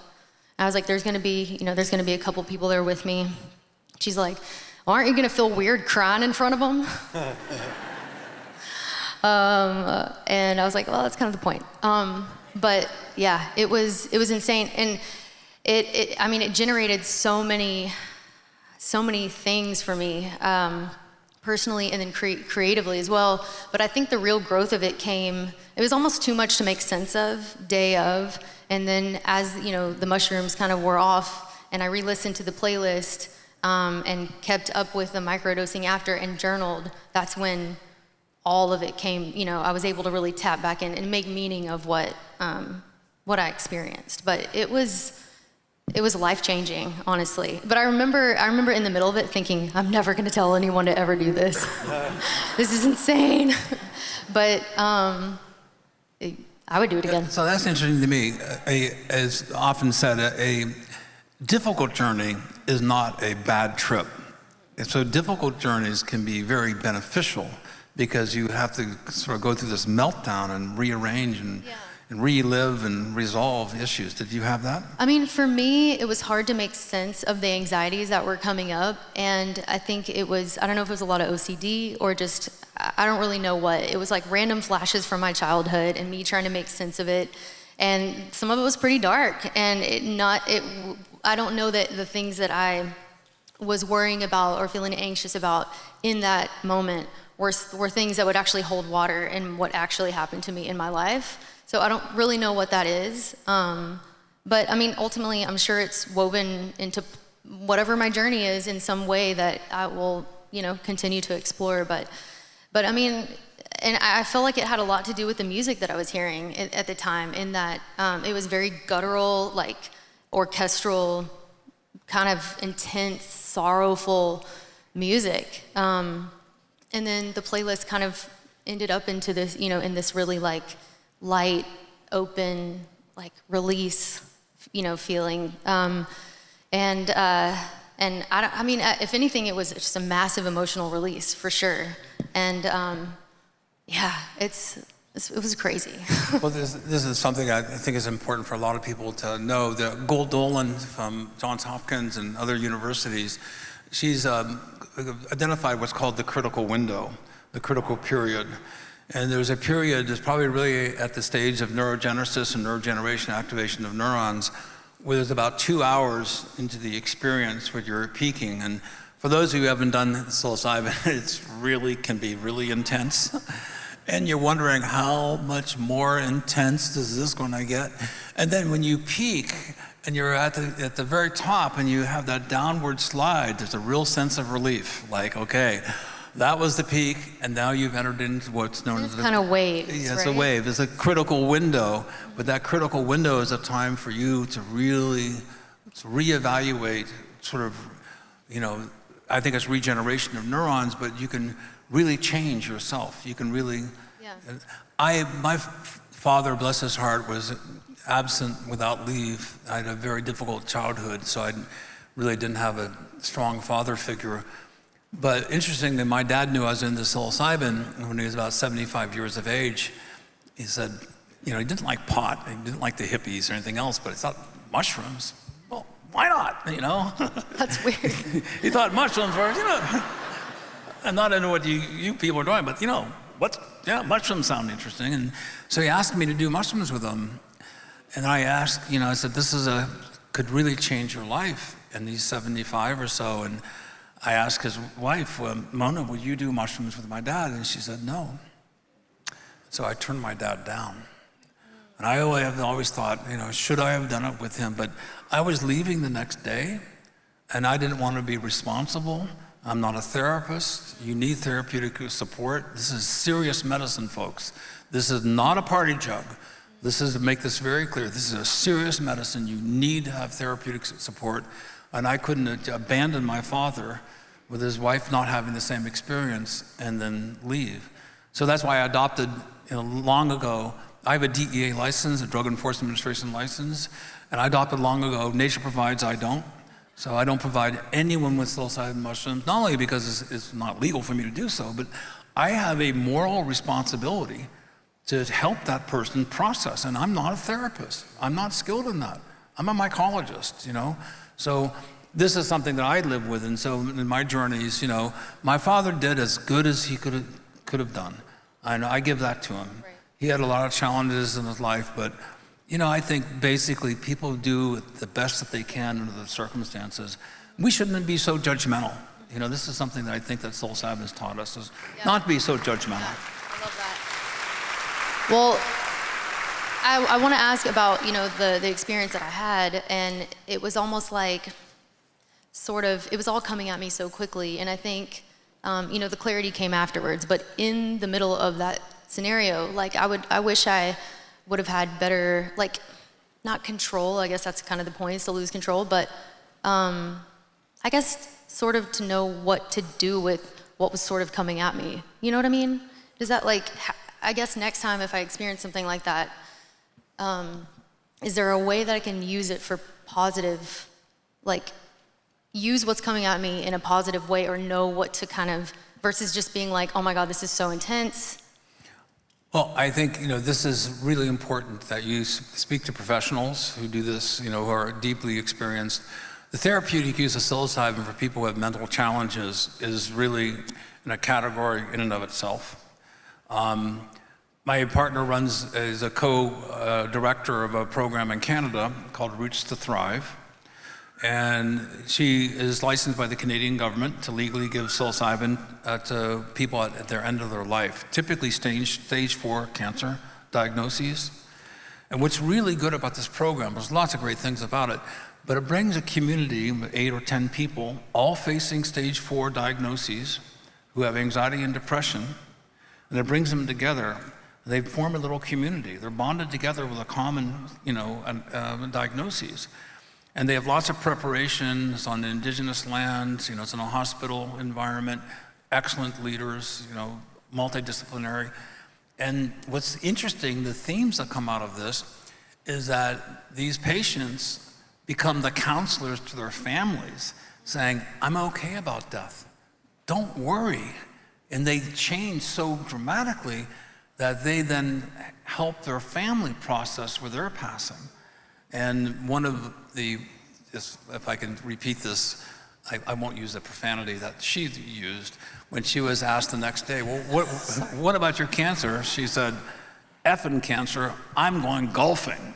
I was like, there's gonna be a couple people there with me. She's like, well, aren't you gonna feel weird crying in front of them? And I was like, well, that's kind of the point. But yeah, it was insane. And it generated so many things for me, personally and then creatively as well. But I think the real growth of it was almost too much to make sense of day of. And then as, the mushrooms kind of wore off and I re-listened to the playlist, and kept up with the microdosing after and journaled, that's when all of it came, I was able to really tap back in and make meaning of what I experienced. But it was life-changing, honestly. But I remember in the middle of it thinking, I'm never gonna tell anyone to ever do this. This is insane. But I would do it again. So that's interesting to me. As often said, a difficult journey is not a bad trip. So difficult journeys can be very beneficial because you have to sort of go through this meltdown and rearrange relive and resolve issues. Did you have that? I mean, for me, it was hard to make sense of the anxieties that were coming up. And I think it was, I don't know if it was a lot of OCD or just, I don't really know what. It was like random flashes from my childhood and me trying to make sense of it. And some of it was pretty dark. And I don't know that the things that I was worrying about or feeling anxious about in that moment were things that would actually hold water in what actually happened to me in my life. So I don't really know what that is. But I mean, ultimately, I'm sure it's woven into whatever my journey is in some way that I will, continue to explore. But I mean, and I felt like it had a lot to do with the music that I was hearing at the time, in that it was very guttural, like orchestral, kind of intense, sorrowful music. And then the playlist kind of ended up into this, in this really like light, open, like release, feeling. And I mean, if anything, it was just a massive emotional release for sure. And yeah, it was crazy. Well, this is something I think is important for a lot of people to know. The Gold Dolan from Johns Hopkins and other universities, she's identified what's called the critical window, the critical period. And there's a period that's probably really at the stage of neurogenesis and neurogeneration, activation of neurons, where there's about 2 hours into the experience where you're peaking. And for those who haven't done psilocybin, it can be really intense. And you're wondering, how much more intense is this going to get? And then when you peak and you're at the very top and you have that downward slide, there's a real sense of relief. Like, okay, that was the peak, and now you've entered into what's known as kind of waves. Yeah, it's right? a wave. It's a critical window, but that critical window is a time for you to really reevaluate sort of, I think it's regeneration of neurons, but you can really change yourself. You can really, my father, bless his heart, was absent without leave. I had a very difficult childhood, so I really didn't have a strong father figure. But interestingly, my dad knew I was into psilocybin when he was about 75 years of age. He said, he didn't like pot, he didn't like the hippies or anything else, but he thought mushrooms, well, why not, That's weird. He thought mushrooms were, I'm not into what you people are doing, but mushrooms sound interesting. And so he asked me to do mushrooms with him. And I asked, I said, could really change your life. And he's 75 or so. And I asked his wife, Mona, will you do mushrooms with my dad? And she said, no. So I turned my dad down. And I have always thought, should I have done it with him? But I was leaving the next day, and I didn't want to be responsible. I'm not a therapist. You need therapeutic support. This is serious medicine, folks. This is not a party jug. This is, to make this very clear, this is a serious medicine. You need to have therapeutic support. And I couldn't abandon my father with his wife not having the same experience and then leave. So that's why I adopted, long ago, I have a DEA license, a Drug Enforcement Administration license, and I adopted long ago. Nature provides, I don't. So I don't provide anyone with psilocybin mushrooms, not only because it's not legal for me to do so, but I have a moral responsibility to help that person process. And I'm not a therapist. I'm not skilled in that. I'm a mycologist, So this is something that I live with. And so in my journeys, my father did as good as he could have done. And I give that to him. Right. He had a lot of challenges in his life, but I think basically people do the best that they can under the circumstances. We shouldn't be so judgmental. This is something that I think that psilocybin has taught us, is not be so judgmental. Yeah, I love that. Well, I want to ask about, the experience that I had, and it was almost like it was all coming at me so quickly, and I think, the clarity came afterwards, but in the middle of that scenario, I wish I would have had better, not control, I guess that's kind of the point, is to lose control, but I guess sort of to know what to do with what was sort of coming at me. You know what I mean? Does that I guess next time if I experience something like that, is there a way that I can use it for positive, use what's coming at me in a positive way, or know what to kind of, versus just being like, oh my God, this is so intense? Well, I think, this is really important that you speak to professionals who do this, who are deeply experienced. The therapeutic use of psilocybin for people who have mental challenges is really in a category in and of itself. My partner is a co-director of a program in Canada called Roots to Thrive. And she is licensed by the Canadian government to legally give psilocybin to people at their end of their life, typically stage 4 cancer diagnoses. And what's really good about this program, there's lots of great things about it, but it brings a community of 8 or 10 people, all facing stage 4 diagnoses, who have anxiety and depression, and it brings them together. They form a little community. They're bonded together with a common, diagnoses. And they have lots of preparations on the indigenous lands, it's in a hospital environment, excellent leaders, multidisciplinary. And what's interesting, the themes that come out of this is that these patients become the counselors to their families, saying, I'm okay about death, don't worry. And they change so dramatically that they then help their family process where they're passing. And one of if I can repeat this, I won't use the profanity that she used. When she was asked the next day, well, what about your cancer? She said, effing cancer, I'm going golfing,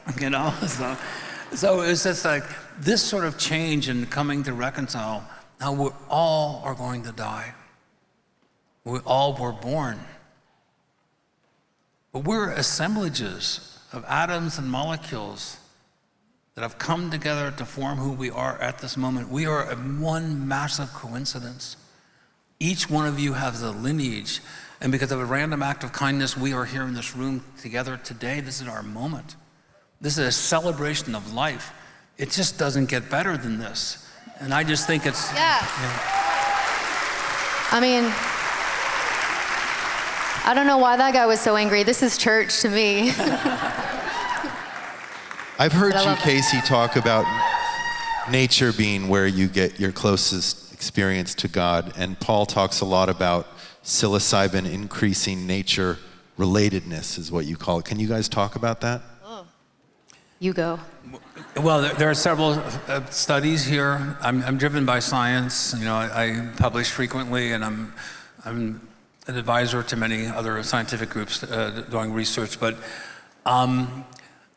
So it's just like this sort of change in coming to reconcile how we all are going to die. We all were born. But we're assemblages of atoms and molecules that have come together to form who we are at this moment. We are one massive coincidence. Each one of you has a lineage, and because of a random act of kindness, we are here in this room together today. This is our moment. This is a celebration of life. It just doesn't get better than this. And I just think it's... Yeah. I mean, I don't know why that guy was so angry. This is church to me. I've heard you, Kacey, talk about nature being where you get your closest experience to God, and Paul talks a lot about psilocybin increasing nature relatedness, is what you call it. Can you guys talk about that? Oh. You go. Well, there are several studies here. I'm driven by science. I publish frequently, and I'm an advisor to many other scientific groups doing research. But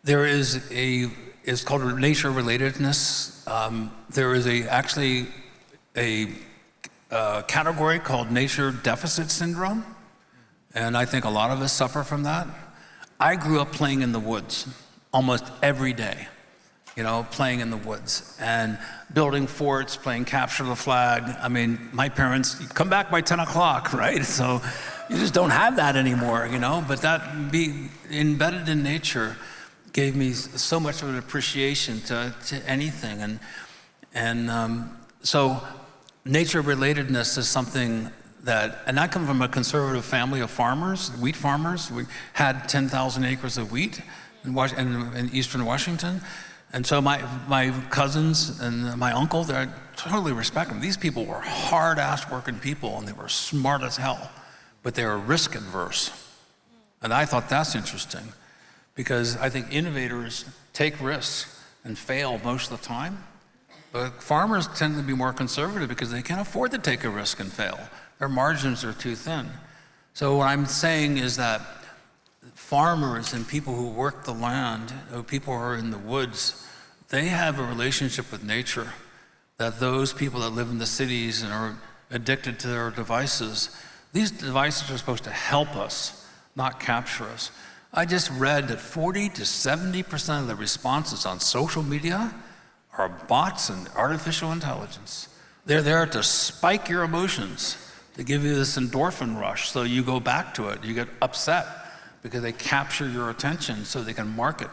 there is it's called nature relatedness. There is actually a category called nature deficit syndrome, and I think a lot of us suffer from that. I grew up playing in the woods almost every day, playing in the woods and building forts, playing capture the flag. I mean, my parents, come back by 10 o'clock, right? So you just don't have that anymore, but that being embedded in nature gave me so much of an appreciation to anything. So nature relatedness is something that, and I come from a conservative family of farmers, wheat farmers. We had 10,000 acres of wheat in eastern Washington. And so my cousins and my uncle, I totally respect them. These people were hard-ass working people, and they were smart as hell, but they were risk adverse. And I thought that's interesting, because I think innovators take risks and fail most of the time. But farmers tend to be more conservative because they can't afford to take a risk and fail. Their margins are too thin. So what I'm saying is that farmers and people who work the land, people who are in the woods, they have a relationship with nature that those people that live in the cities and are addicted to their devices, these devices are supposed to help us, not capture us. I just read that 40 to 70% of the responses on social media are bots and artificial intelligence. They're there to spike your emotions, to give you this endorphin rush, so you go back to it. You get upset because they capture your attention so they can market,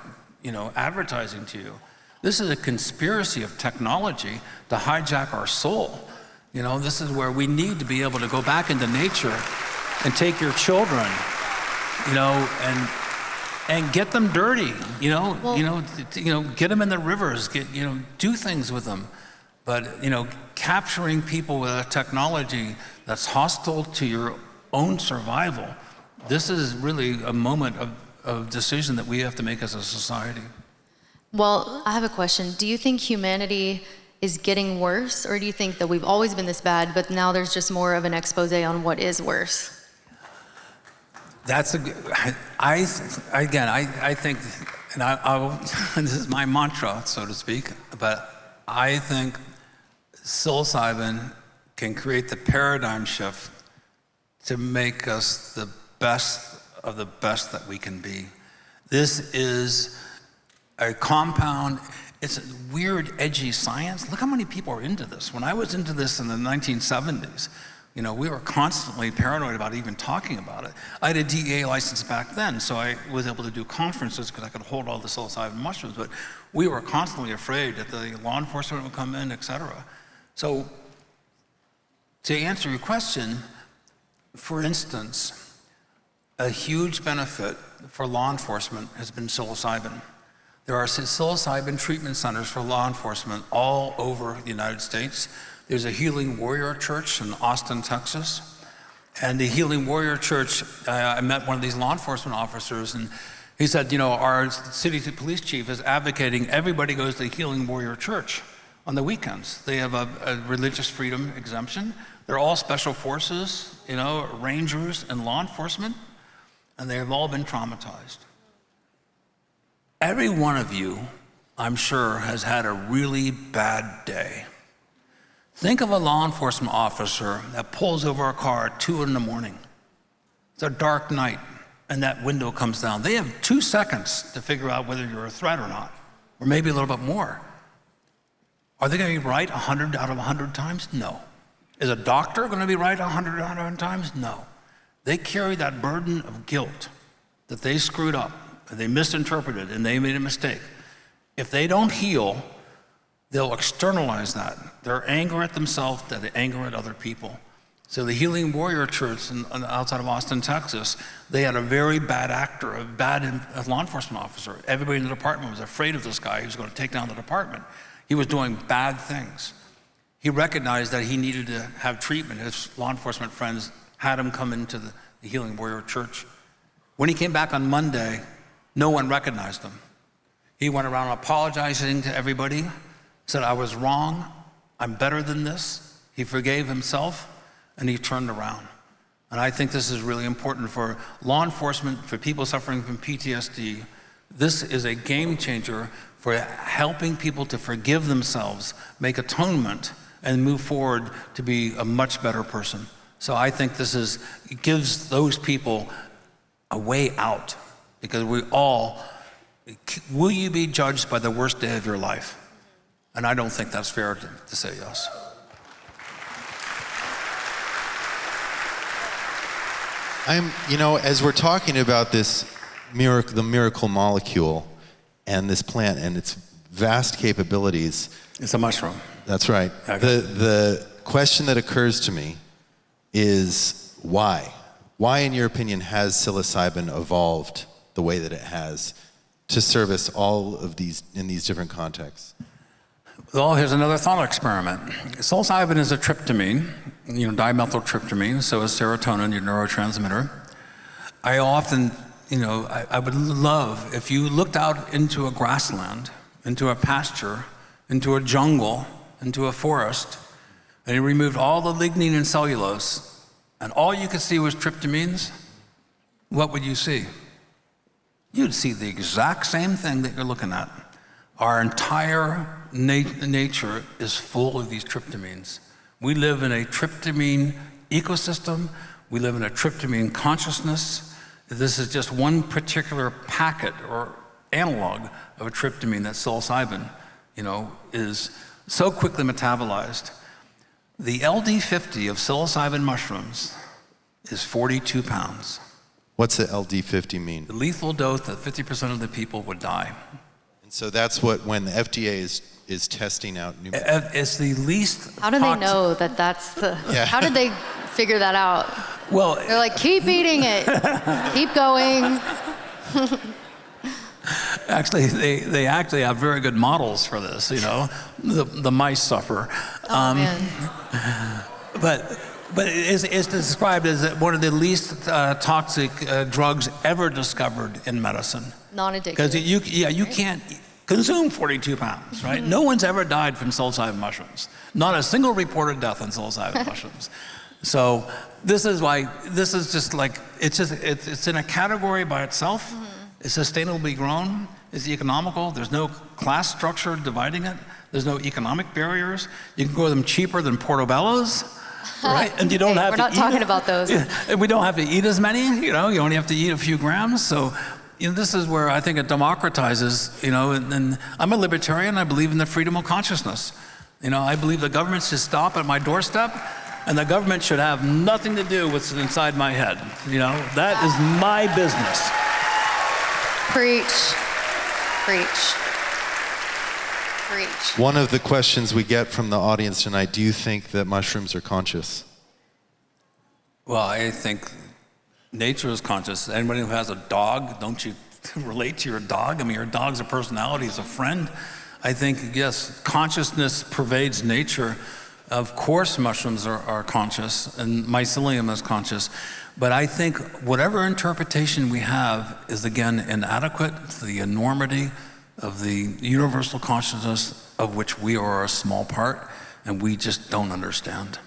advertising to you. This is a conspiracy of technology to hijack our soul. This is where we need to be able to go back into nature and take your children, and get them dirty, get them in the rivers, do things with them. But, capturing people with a technology that's hostile to your own survival, this is really a moment of decision that we have to make as a society. Well, I have a question. Do you think humanity is getting worse, or do you think that we've always been this bad, but now there's just more of an expose on what is worse? That's I think, and this is my mantra, so to speak, but I think psilocybin can create the paradigm shift to make us the best of the best that we can be. This is a compound, it's a weird, edgy science. Look how many people are into this. When I was into this in the 1970s, you know, we were constantly paranoid about even talking about it. I had a DEA license back then, so I was able to do conferences because I could hold all the psilocybin mushrooms, but we were constantly afraid that the law enforcement would come in, et cetera. So to answer your question, for instance, a huge benefit for law enforcement has been psilocybin. There are psilocybin treatment centers for law enforcement all over the United States. There's a Healing Warrior Church in Austin, Texas. And the Healing Warrior Church, I met one of these law enforcement officers, and he said, you know, our city police chief is advocating everybody goes to the Healing Warrior Church on the weekends. They have a religious freedom exemption. They're all special forces, you know, rangers and law enforcement, and they have all been traumatized. Every one of you, I'm sure, has had a really bad day. Think of a law enforcement officer that pulls over a car at 2 in the morning. It's a dark night, and that window comes down. They have 2 seconds to figure out whether you're a threat or not, or maybe a little bit more. Are they going to be right 100 out of 100 times? No. Is a doctor going to be right 100 out of 100 times? No. They carry that burden of guilt that they screwed up, and they misinterpreted, and they made a mistake. If they don't heal, they'll externalize that. Their anger at themselves, their anger at other people. So the Healing Warrior Church outside of Austin, Texas, they had a very bad actor, a bad law enforcement officer. Everybody in the department was afraid of this guy. He was going to take down the department. He was doing bad things. He recognized that he needed to have treatment. His law enforcement friends had him come into the Healing Warrior Church. When he came back on Monday, no one recognized him. He went around apologizing to everybody, said, I was wrong, I'm better than this. He forgave himself, and he turned around. And I think this is really important for law enforcement, for people suffering from PTSD. This is a game changer for helping people to forgive themselves, make atonement, and move forward to be a much better person. So I think it gives those people a way out, because will you be judged by the worst day of your life? And I don't think that's fair to say yes. As we're talking about this the miracle molecule and this plant and its vast capabilities. It's a mushroom. That's right. Okay. The question that occurs to me is why? Why, in your opinion, has psilocybin evolved the way that it has to service all of these in these different contexts? Well, here's another thought experiment. Psilocybin is a tryptamine, dimethyltryptamine, so is serotonin, your neurotransmitter. I often, I would love if you looked out into a grassland, into a pasture, into a jungle, into a forest, and you removed all the lignin and cellulose, and all you could see was tryptamines, what would you see? You'd see the exact same thing that you're looking at. Our entire nature is full of these tryptamines. We live in a tryptamine ecosystem. We live in a tryptamine consciousness. This is just one particular packet or analog of a tryptamine that psilocybin, is so quickly metabolized. The LD50 of psilocybin mushrooms is 42 pounds. What's the LD50 mean? The lethal dose that 50% of the people would die. And so that's when the FDA is testing out new... It's the least How do they know that that's the... Yeah. How did they figure that out? Well... They're like, keep eating it. Keep going. Actually, they actually have very good models for this, The mice suffer. Oh, man. But But it's described as one of the least toxic drugs ever discovered in medicine. Non-addictive. Because you can't consume 42 pounds, right? No one's ever died from psilocybin mushrooms. Not a single reported death on psilocybin mushrooms. So this is why, this is just like, it's in a category by itself. It's sustainably grown, it's economical, there's no class structure dividing it, there's no economic barriers. You can grow them cheaper than portobellos, right? And you don't have to eat. We're not talking about those. And we don't have to eat as many, you only have to eat a few grams. So, this is where I think it democratizes, and I'm a libertarian, I believe in the freedom of consciousness. I believe the government should stop at my doorstep, and the government should have nothing to do with what's inside my head. That is my business. Preach. Preach. Preach. One of the questions we get from the audience tonight, do you think that mushrooms are conscious? Well, I think nature is conscious. Anybody who has a dog, don't you relate to your dog? I mean, your dog's a personality, is a friend. I think, yes, consciousness pervades nature. Of course, mushrooms are conscious, and mycelium is conscious. But I think whatever interpretation we have is, again, inadequate to the enormity of the universal consciousness of which we are a small part, and we just don't understand.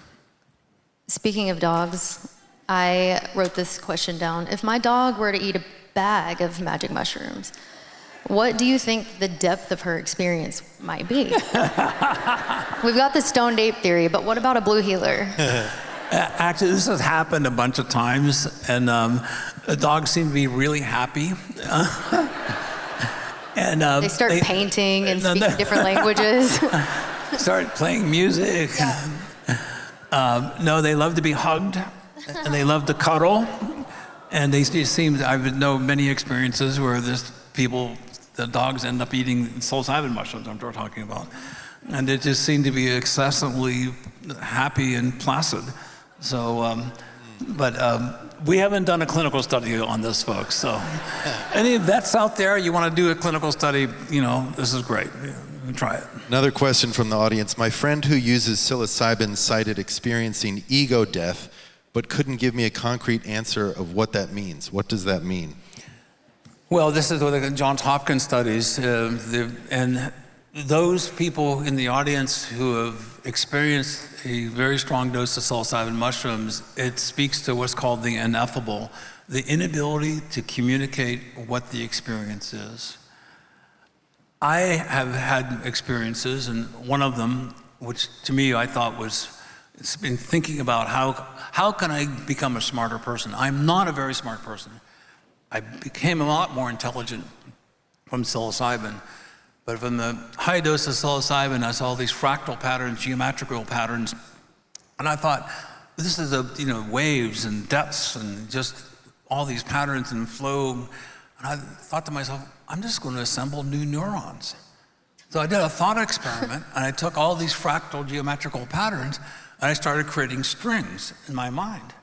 Speaking of dogs, I wrote this question down. If my dog were to eat a bag of magic mushrooms, what do you think the depth of her experience might be? We've got the Stoned Ape theory, but what about a blue healer? Actually, this has happened a bunch of times, and the dogs seem to be really happy. And they start painting and speaking different languages. Start playing music. No, they love to be hugged, and they love to cuddle. And they seem, I've known many experiences where the dogs end up eating psilocybin mushrooms, I'm talking about. And they just seem to be excessively happy and placid. So, we haven't done a clinical study on this, folks. So, any vets out there, you want to do a clinical study, this is great. Try it. Another question from the audience. My friend who uses psilocybin cited experiencing ego death, but couldn't give me a concrete answer of what that means. What does that mean? Well, this is what the Johns Hopkins studies, and those people in the audience who have experienced a very strong dose of psilocybin mushrooms, it speaks to what's called the ineffable, the inability to communicate what the experience is. I have had experiences, and one of them, which to me I thought was, it's been thinking about how can I become a smarter person? I'm not a very smart person. I became a lot more intelligent from psilocybin. But from the high dose of psilocybin, I saw these fractal patterns, geometrical patterns, and I thought, this is waves and depths and just all these patterns and flow. And I thought to myself, I'm just going to assemble new neurons. So I did a thought experiment, and I took all these fractal geometrical patterns, and I started creating strings in my mind.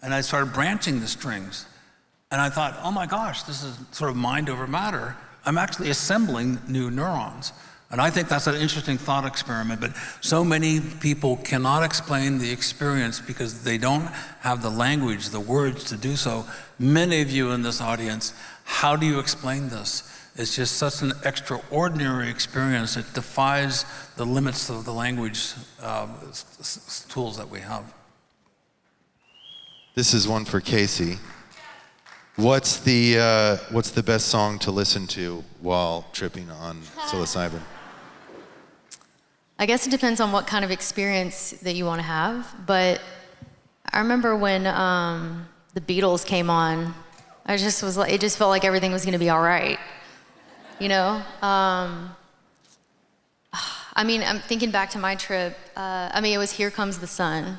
And I started branching the strings. And I thought, oh my gosh, this is sort of mind over matter. I'm actually assembling new neurons. And I think that's an interesting thought experiment, but so many people cannot explain the experience because they don't have the language, the words to do so. Many of you in this audience, how do you explain this? It's just such an extraordinary experience. It defies the limits of the language tools that we have. This is one for Kacey. What's the best song to listen to while tripping on psilocybin? I guess it depends on what kind of experience that you want to have, but I remember when the Beatles came on, it just felt like everything was going to be all right, I'm thinking back to my trip. It was Here Comes the Sun,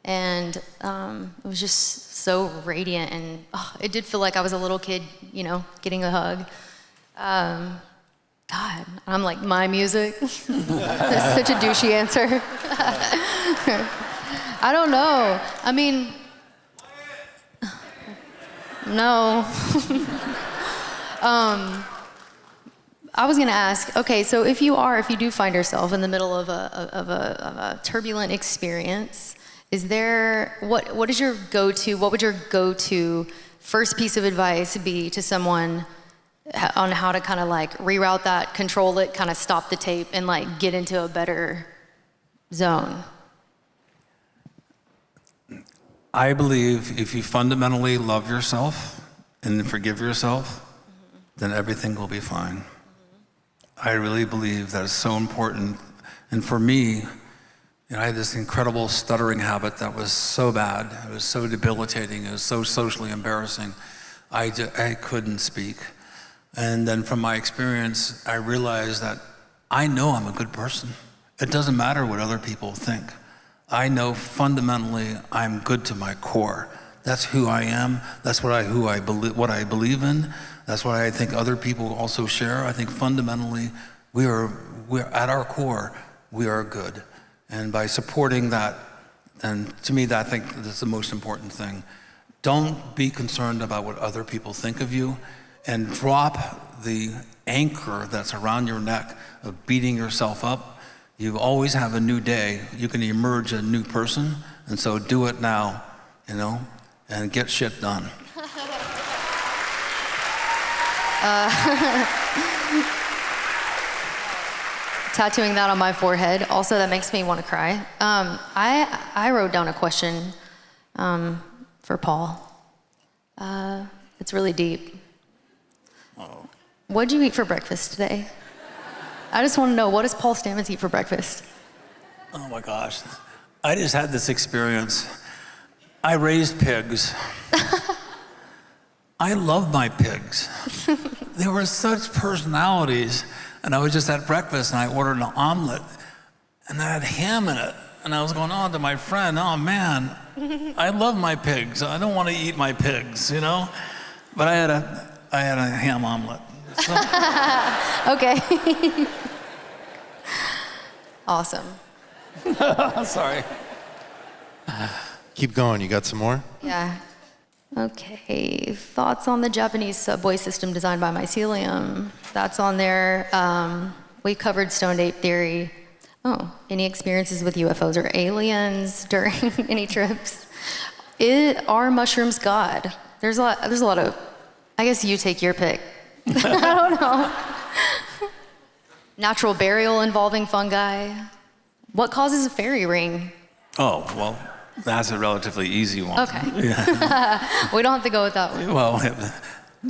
and it was just so radiant, and it did feel like I was a little kid, getting a hug. God, I'm like, my music? That's such a douchey answer. I don't know. No. I was gonna ask, okay, so if you do find yourself in the middle of a turbulent experience, Is there, what is your go-to, what would your go-to first piece of advice be to someone on how to kind of like reroute that, control it, kind of stop the tape, and like get into a better zone? I believe if you fundamentally love yourself and forgive yourself, then everything will be fine. I really believe that is so important. And for me, I had this incredible stuttering habit that was so bad. It was so debilitating. It was so socially embarrassing. I couldn't speak. And then from my experience, I realized that I know I'm a good person. It doesn't matter what other people think. I know fundamentally I'm good to my core. That's who I am. That's what I believe in. That's what I think other people also share. I think fundamentally we're at our core, we are good. And by supporting that, then to me, I think that's the most important thing. Don't be concerned about what other people think of you, and drop the anchor that's around your neck of beating yourself up. You always have a new day. You can emerge a new person, and so do it now, and get shit done. Tattooing that on my forehead. Also, that makes me want to cry. I wrote down a question for Paul. It's really deep. Uh-oh. What'd you eat for breakfast today? I just want to know, what does Paul Stamets eat for breakfast? Oh my gosh. I just had this experience. I raised pigs. I love my pigs. They were such personalities. And I was just at breakfast and I ordered an omelet and I had ham in it. And I was going on to my friend, oh man, I love my pigs. I don't want to eat my pigs, But I had a ham omelet. So. Okay. Awesome. Sorry. Keep going, you got some more? Yeah. Okay, thoughts on the Japanese subway system designed by mycelium. That's on there. We covered Stoned Ape theory. Oh, any experiences with UFOs or aliens during any trips? Are mushrooms God? There's a lot of, I guess you take your pick. I don't know. Natural burial involving fungi. What causes a fairy ring? Oh, well, that's a relatively easy one. Okay. Yeah. We don't have to go with that one.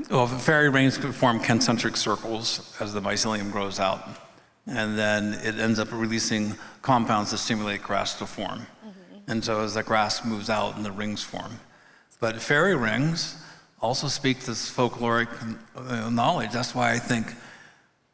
Well, fairy rings form concentric circles as the mycelium grows out. And then it ends up releasing compounds that stimulate grass to form. Mm-hmm. And so as the grass moves out and the rings form. But fairy rings also speak this folkloric knowledge. That's why I think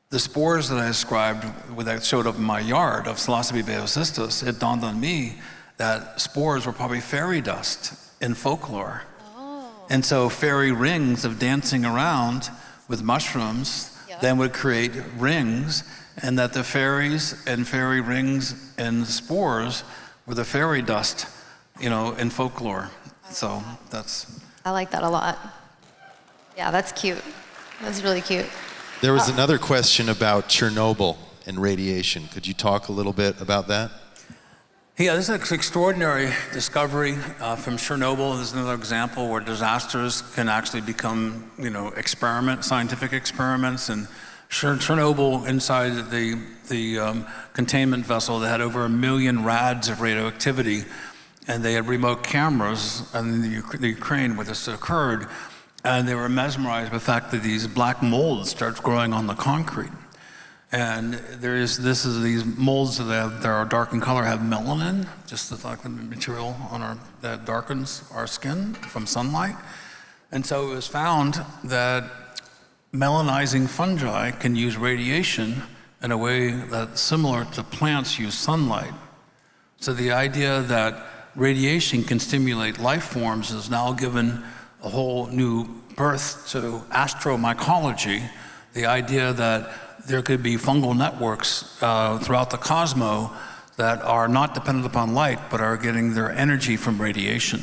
the spores that I described that showed up in my yard of Psilocybin baeocystis, it dawned on me that spores were probably fairy dust in folklore. Oh. And so fairy rings of dancing around with mushrooms then would create rings, and that the fairies and fairy rings and spores were the fairy dust, in folklore. So that's... I like that a lot. Yeah, that's cute. That's really cute. There was another question about Chernobyl and radiation. Could you talk a little bit about that? Yeah, this is an extraordinary discovery from Chernobyl. This is another example where disasters can actually become, scientific experiments. And Chernobyl, inside the containment vessel, they had over 1 million rads of radioactivity, and they had remote cameras in the Ukraine where this occurred, and they were mesmerized by the fact that these black molds start growing on the concrete. And these molds that are dark in color have melanin, just like the material that darkens our skin from sunlight. And so it was found that melanizing fungi can use radiation in a way that's similar to plants use sunlight. So the idea that radiation can stimulate life forms has now given a whole new birth to astro-mycology, the idea that there could be fungal networks throughout the cosmos that are not dependent upon light, but are getting their energy from radiation.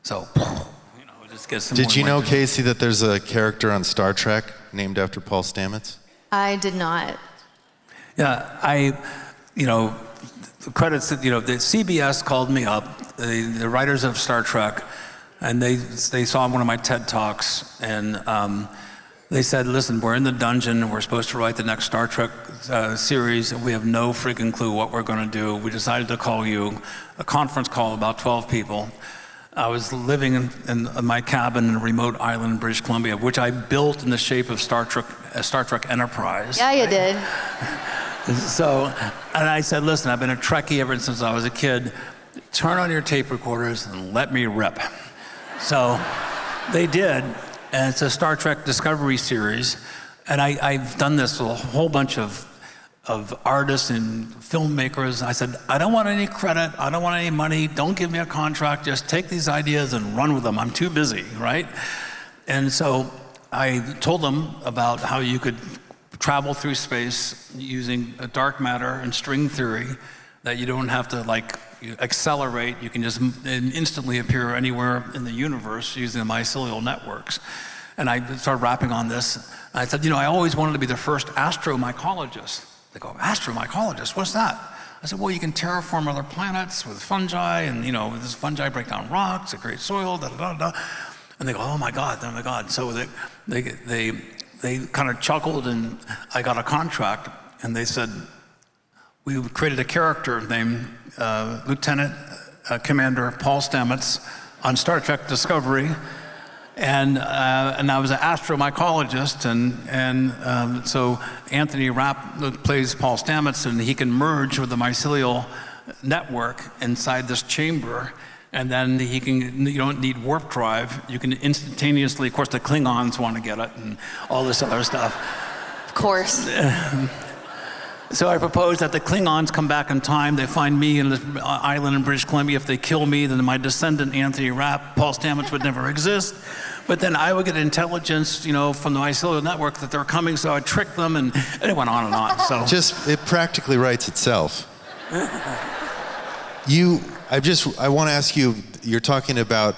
So, it just gets some Did you know, more Kacey, that there's a character on Star Trek named after Paul Stamets? I did not. Yeah, the credits that, the CBS called me up the writers of Star Trek, and they saw one of my TED Talks, and they said, listen, we're in the dungeon, we're supposed to write the next Star Trek series, and we have no freaking clue what we're gonna do. We decided to call you. A conference call, about 12 people. I was living in my cabin in a remote island in British Columbia, which I built in the shape of Star Trek Enterprise. Yeah, you did. So, and I said, listen, I've been a Trekkie ever since I was a kid. Turn on your tape recorders and let me rip. So they did, and it's a Star Trek Discovery series. And I've done this with a whole bunch of artists and filmmakers. I said, I don't want any credit, I don't want any money, don't give me a contract, just take these ideas and run with them. I'm too busy, right? And so I told them about how you could travel through space using dark matter and string theory, that you don't have to accelerate, you can just instantly appear anywhere in the universe using the mycelial networks. And I started rapping on this. I said, I always wanted to be the first astro-mycologist. They go, astro-mycologist, what's that? I said, well, you can terraform other planets with fungi, and this fungi break down rocks, it creates soil, da da da da. And they go, oh my God. So they kind of chuckled, and I got a contract, and they said, we created a character named Lieutenant Commander Paul Stamets on Star Trek Discovery, and I was an astro-mycologist, and so Anthony Rapp plays Paul Stamets, and he can merge with the mycelial network inside this chamber, and then you don't need warp drive, you can instantaneously, of course the Klingons want to get it, and all this other stuff. Of course. So I proposed that the Klingons come back in time, they find me in this island in British Columbia. If they kill me, then my descendant, Anthony Rapp, Paul Stamets, would never exist. But then I would get intelligence, from the mycelial network that they're coming, so I'd trick them, and it went on and on. So it practically writes itself. I want to ask you, you're talking about,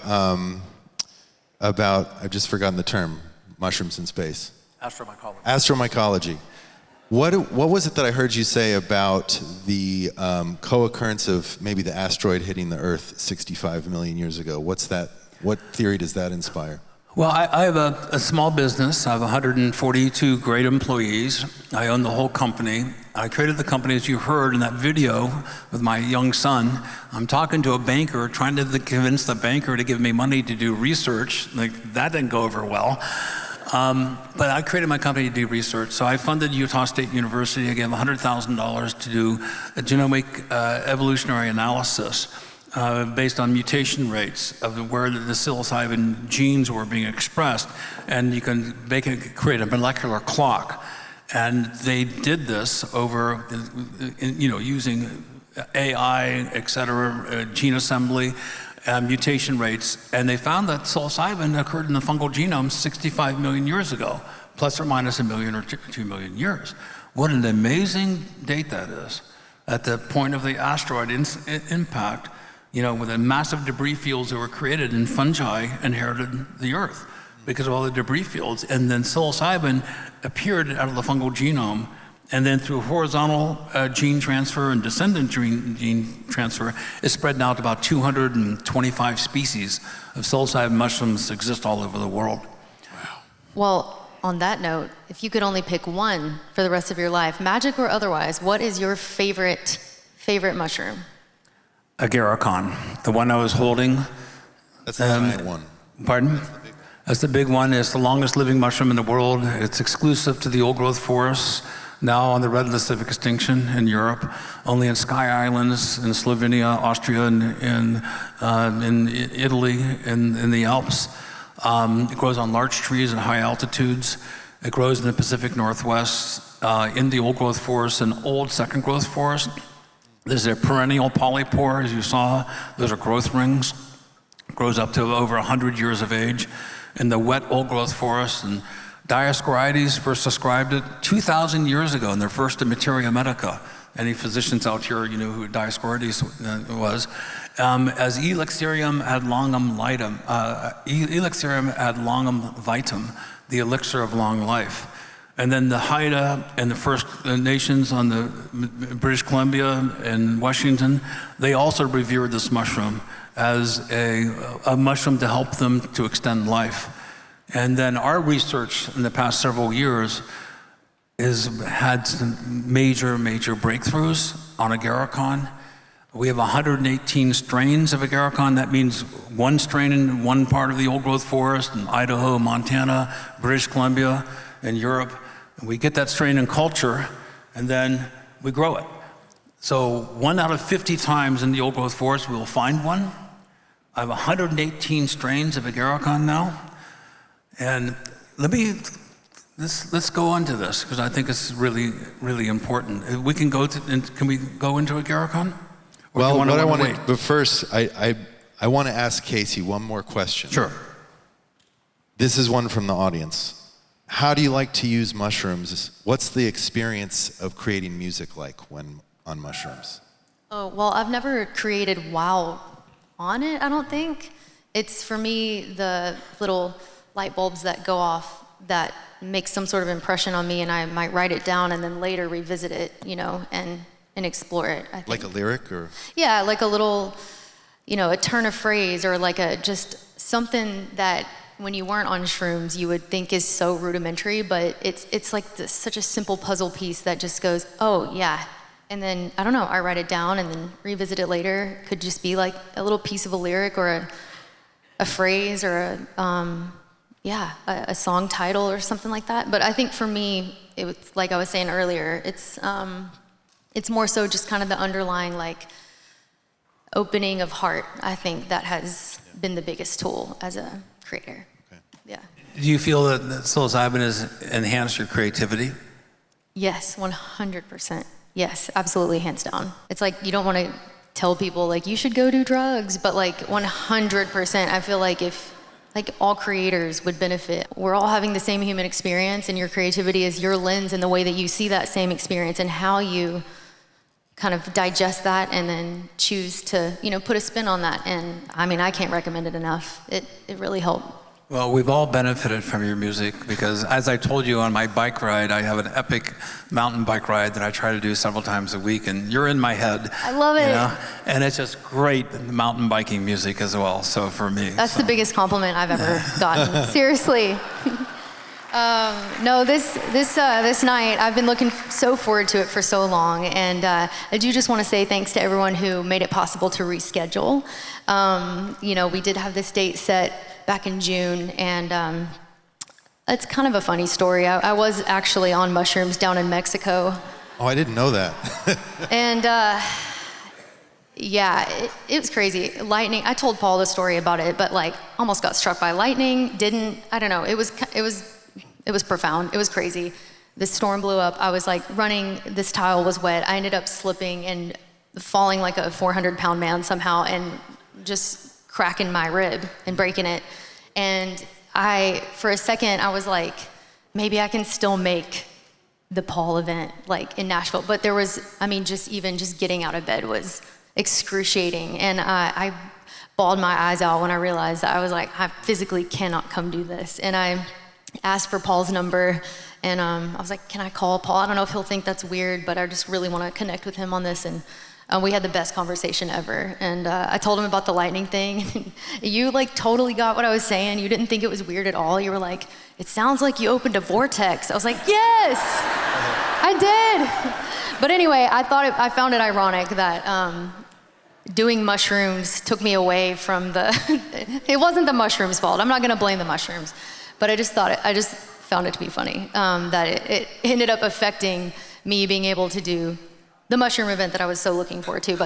I've just forgotten the term, mushrooms in space. Astro-mycology. Astro-mycology. What was it that I heard you say about the co-occurrence of maybe the asteroid hitting the Earth 65 million years ago? What's that? What theory does that inspire? Well, I have a small business. I have 142 great employees. I own the whole company. I created the company, as you heard in that video with my young son. I'm talking to a banker, trying to convince the banker to give me money to do research. That didn't go over well. But I created my company to do research. So I funded Utah State University. I gave $100,000 to do a genomic evolutionary analysis based on mutation rates of where the psilocybin genes were being expressed. And you can create a molecular clock. And they did this over, using AI, et cetera, gene assembly, mutation rates, and they found that psilocybin occurred in the fungal genome 65 million years ago, plus or minus a million or 2 million years. What an amazing date that is. At the point of the asteroid impact, with the massive debris fields that were created, and fungi inherited the Earth because of all the debris fields, and then psilocybin appeared out of the fungal genome, and then through horizontal gene transfer and descendant gene transfer, it's spread now to about 225 species of psilocybin mushrooms exist all over the world. Wow. Well, on that note, if you could only pick one for the rest of your life, magic or otherwise, what is your favorite mushroom? Agarikon, the one I was holding. That's the giant one. Pardon? That's the big one. It's the longest living mushroom in the world. It's exclusive to the old growth forests, now on the red list of extinction in Europe, only in Sky Islands, in Slovenia, Austria, and in Italy, in the Alps. It grows on large trees at high altitudes. It grows in the Pacific Northwest, in the old growth forests and old second growth forests. This is a perennial polypore, as you saw. Those are growth rings. It grows up to over 100 years of age in the wet old growth forests. And Dioscorides first described it 2,000 years ago in their first Materia Medica. Any physicians out here, who Dioscorides was. As Elixirium ad longum vitam, the elixir of long life. And then the Haida and the First Nations on the British Columbia and Washington, they also revered this mushroom as a mushroom to help them to extend life. And then our research in the past several years has had some major breakthroughs on Agarikon. We have 118 strains of Agarikon. That means one strain in one part of the old growth forest in Idaho, Montana, British Columbia, and Europe. And we get that strain in culture, and then we grow it. So 1 out of 50 times in the old growth forest, we will find one. I have 118 strains of Agarikon now. And let's go on to this, because I think it's really important. We can go to, can we go into Agarikon? Well, what I want to, but first, I want to ask Kacey one more question. Sure. This is one from the audience. How do you like to use mushrooms? What's the experience of creating music like when on mushrooms? Oh, well, I've never created while on it, I don't think. It's, for me, the little light bulbs that go off that make some sort of impression on me, and I might write it down and then later revisit it, you know, and explore it, I think. Like a lyric, or? Yeah, like a little, you know, a turn of phrase, or like just something that when you weren't on shrooms you would think is so rudimentary, but it's like such a simple puzzle piece that just goes, oh yeah, and then, I don't know, I write it down and then revisit it later. Could just be like a little piece of a lyric or a phrase or a song title or something like that. But I think for me, it was, like I was saying earlier, it's more so just kind of the underlying, like, opening of heart. I think that has been the biggest tool as a creator. Okay. Yeah. Do you feel that psilocybin has enhanced your creativity? Yes, 100%. Yes, absolutely, hands down. It's like, you don't want to tell people, like, you should go do drugs, but like 100%, I feel like if, like, all creators would benefit. We're all having the same human experience, and your creativity is your lens and the way that you see that same experience and how you kind of digest that and then choose to, you know, put a spin on that. And I mean, I can't recommend it enough. It really helped. Well, we've all benefited from your music, because as I told you on my bike ride, I have an epic mountain bike ride that I try to do several times a week, and you're in my head. I love it. You know? And it's just great mountain biking music as well, so for me. That's the biggest compliment I've ever gotten. Seriously. No, this night, I've been looking so forward to it for so long, and I do just want to say thanks to everyone who made it possible to reschedule. You know, we did have this date set back in June, and it's kind of a funny story. I was actually on mushrooms down in Mexico. Oh, I didn't know that. And yeah, it was crazy. Lightning, I told Paul the story about it, but like almost got struck by lightning, I don't know, it was profound, it was crazy. The storm blew up, I was like running, this tile was wet, I ended up slipping and falling like a 400-pound man somehow and just cracking my rib and breaking it. And for a second, I was like, maybe I can still make the Paul event like in Nashville. But there was, I mean, just getting out of bed was excruciating. And I bawled my eyes out when I realized that I was like, I physically cannot come do this. And I asked for Paul's number, and I was like, can I call Paul? I don't know if he'll think that's weird, but I just really want to connect with him on this. And we had the best conversation ever. And I told him about the lightning thing. You like totally got what I was saying. You didn't think it was weird at all. You were like, it sounds like you opened a vortex. I was like, yes, I did. But anyway, I found it ironic that doing mushrooms took me away from it wasn't the mushrooms' fault. I'm not gonna blame the mushrooms. But I just found it to be funny that it ended up affecting me being able to do the mushroom event that I was so looking forward to,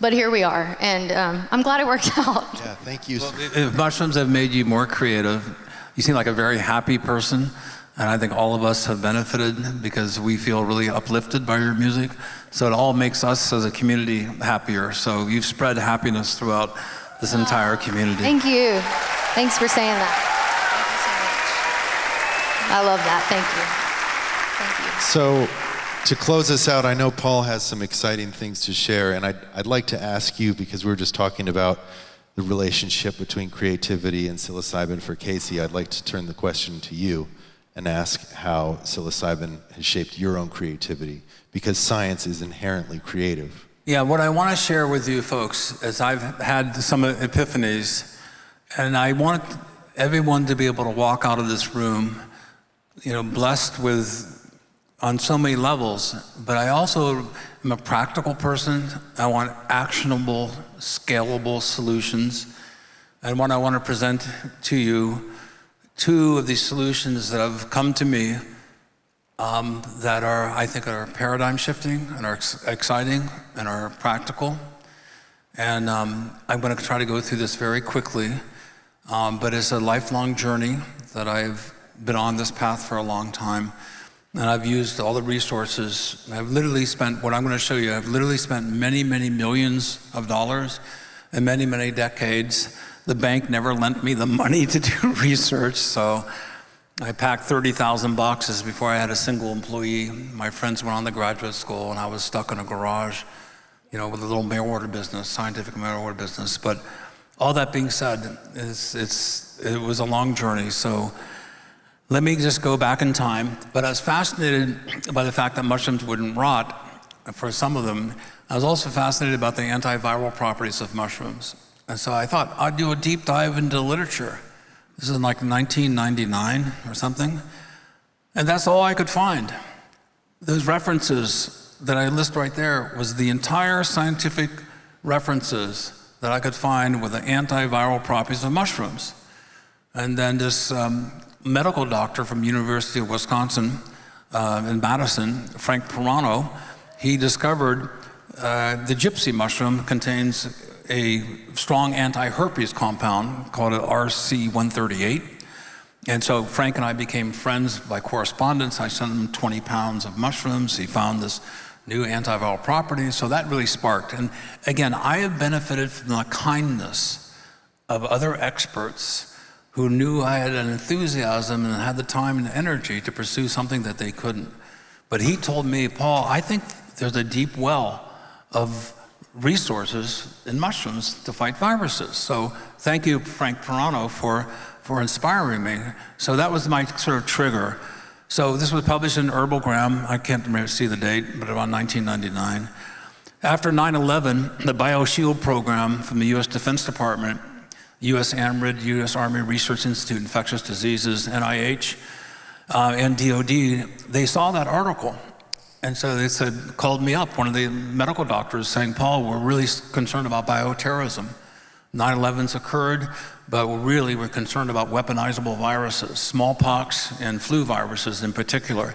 but here we are, and I'm glad it worked out. Yeah, thank you. Well, if mushrooms have made you more creative, you seem like a very happy person, and I think all of us have benefited because we feel really uplifted by your music. So it all makes us as a community happier. So you've spread happiness throughout this entire community. Thank you. Thanks for saying that. Thank you so much. I love that. Thank you. So, to close us out, I know Paul has some exciting things to share, and I'd like to ask you, because we were just talking about the relationship between creativity and psilocybin for Kacey, I'd like to turn the question to you and ask how psilocybin has shaped your own creativity, because science is inherently creative. Yeah, what I want to share with you folks is I've had some epiphanies, and I want everyone to be able to walk out of this room, blessed with, on so many levels, but I also am a practical person. I want actionable, scalable solutions. And what I want to present to you, 2 of these solutions that have come to me that are, I think, are paradigm shifting and are exciting and are practical. And I'm going to try to go through this very quickly, but it's a lifelong journey that I've been on this path for a long time. And I've used all the resources. I've literally spent, what I'm going to show you, I've literally spent many, many millions of dollars and many, many decades. The bank never lent me the money to do research, so I packed 30,000 boxes before I had a single employee. My friends went on to graduate school, and I was stuck in a garage, with a little mail order business, scientific mail order business. But all that being said, it was a long journey. So let me just go back in time. But I was fascinated by the fact that mushrooms wouldn't rot for some of them. I was also fascinated about the antiviral properties of mushrooms. And so I thought I'd do a deep dive into literature. This is in like 1999 or something. And that's all I could find. Those references that I list right there was the entire scientific references that I could find with the antiviral properties of mushrooms. And then this medical doctor from University of Wisconsin in Madison, Frank Pirano, he discovered the gypsy mushroom contains a strong anti-herpes compound called RC138. And so Frank and I became friends by correspondence. I sent him 20 pounds of mushrooms. He found this new antiviral property, so that really sparked. And again, I have benefited from the kindness of other experts who knew I had an enthusiasm and had the time and energy to pursue something that they couldn't. But he told me, Paul, I think there's a deep well of resources in mushrooms to fight viruses. So thank you, Frank Pirano, for inspiring me. So that was my sort of trigger. So this was published in Herbalgram, I can't remember see the date, but around 1999. After 9/11, the BioShield program from the US Defense Department, US AMRID, US Army Research Institute, Infectious Diseases, NIH, and DOD, they saw that article. And so they called me up, one of the medical doctors, saying, Paul, we're really concerned about bioterrorism. 9/11's occurred, but we're concerned about weaponizable viruses, smallpox and flu viruses in particular.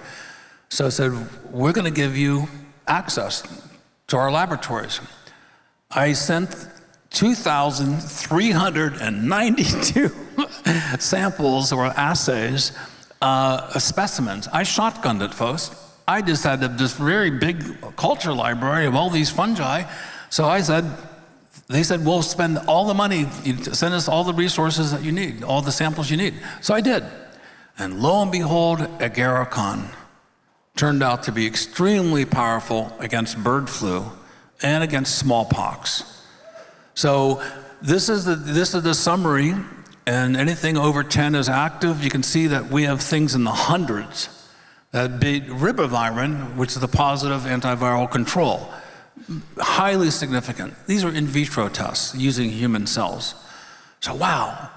So I said, we're going to give you access to our laboratories. I sent 2,392 samples or assays, specimens. I shotgunned it, folks. I just had this very big culture library of all these fungi. So they said, we'll spend all the money, you send us all the resources that you need, all the samples you need. So I did. And lo and behold, Agarikon turned out to be extremely powerful against bird flu and against smallpox. So this is the summary, and anything over 10 is active. You can see that we have things in the hundreds. That big ribavirin, which is the positive antiviral control, highly significant. These are in vitro tests using human cells. So wow,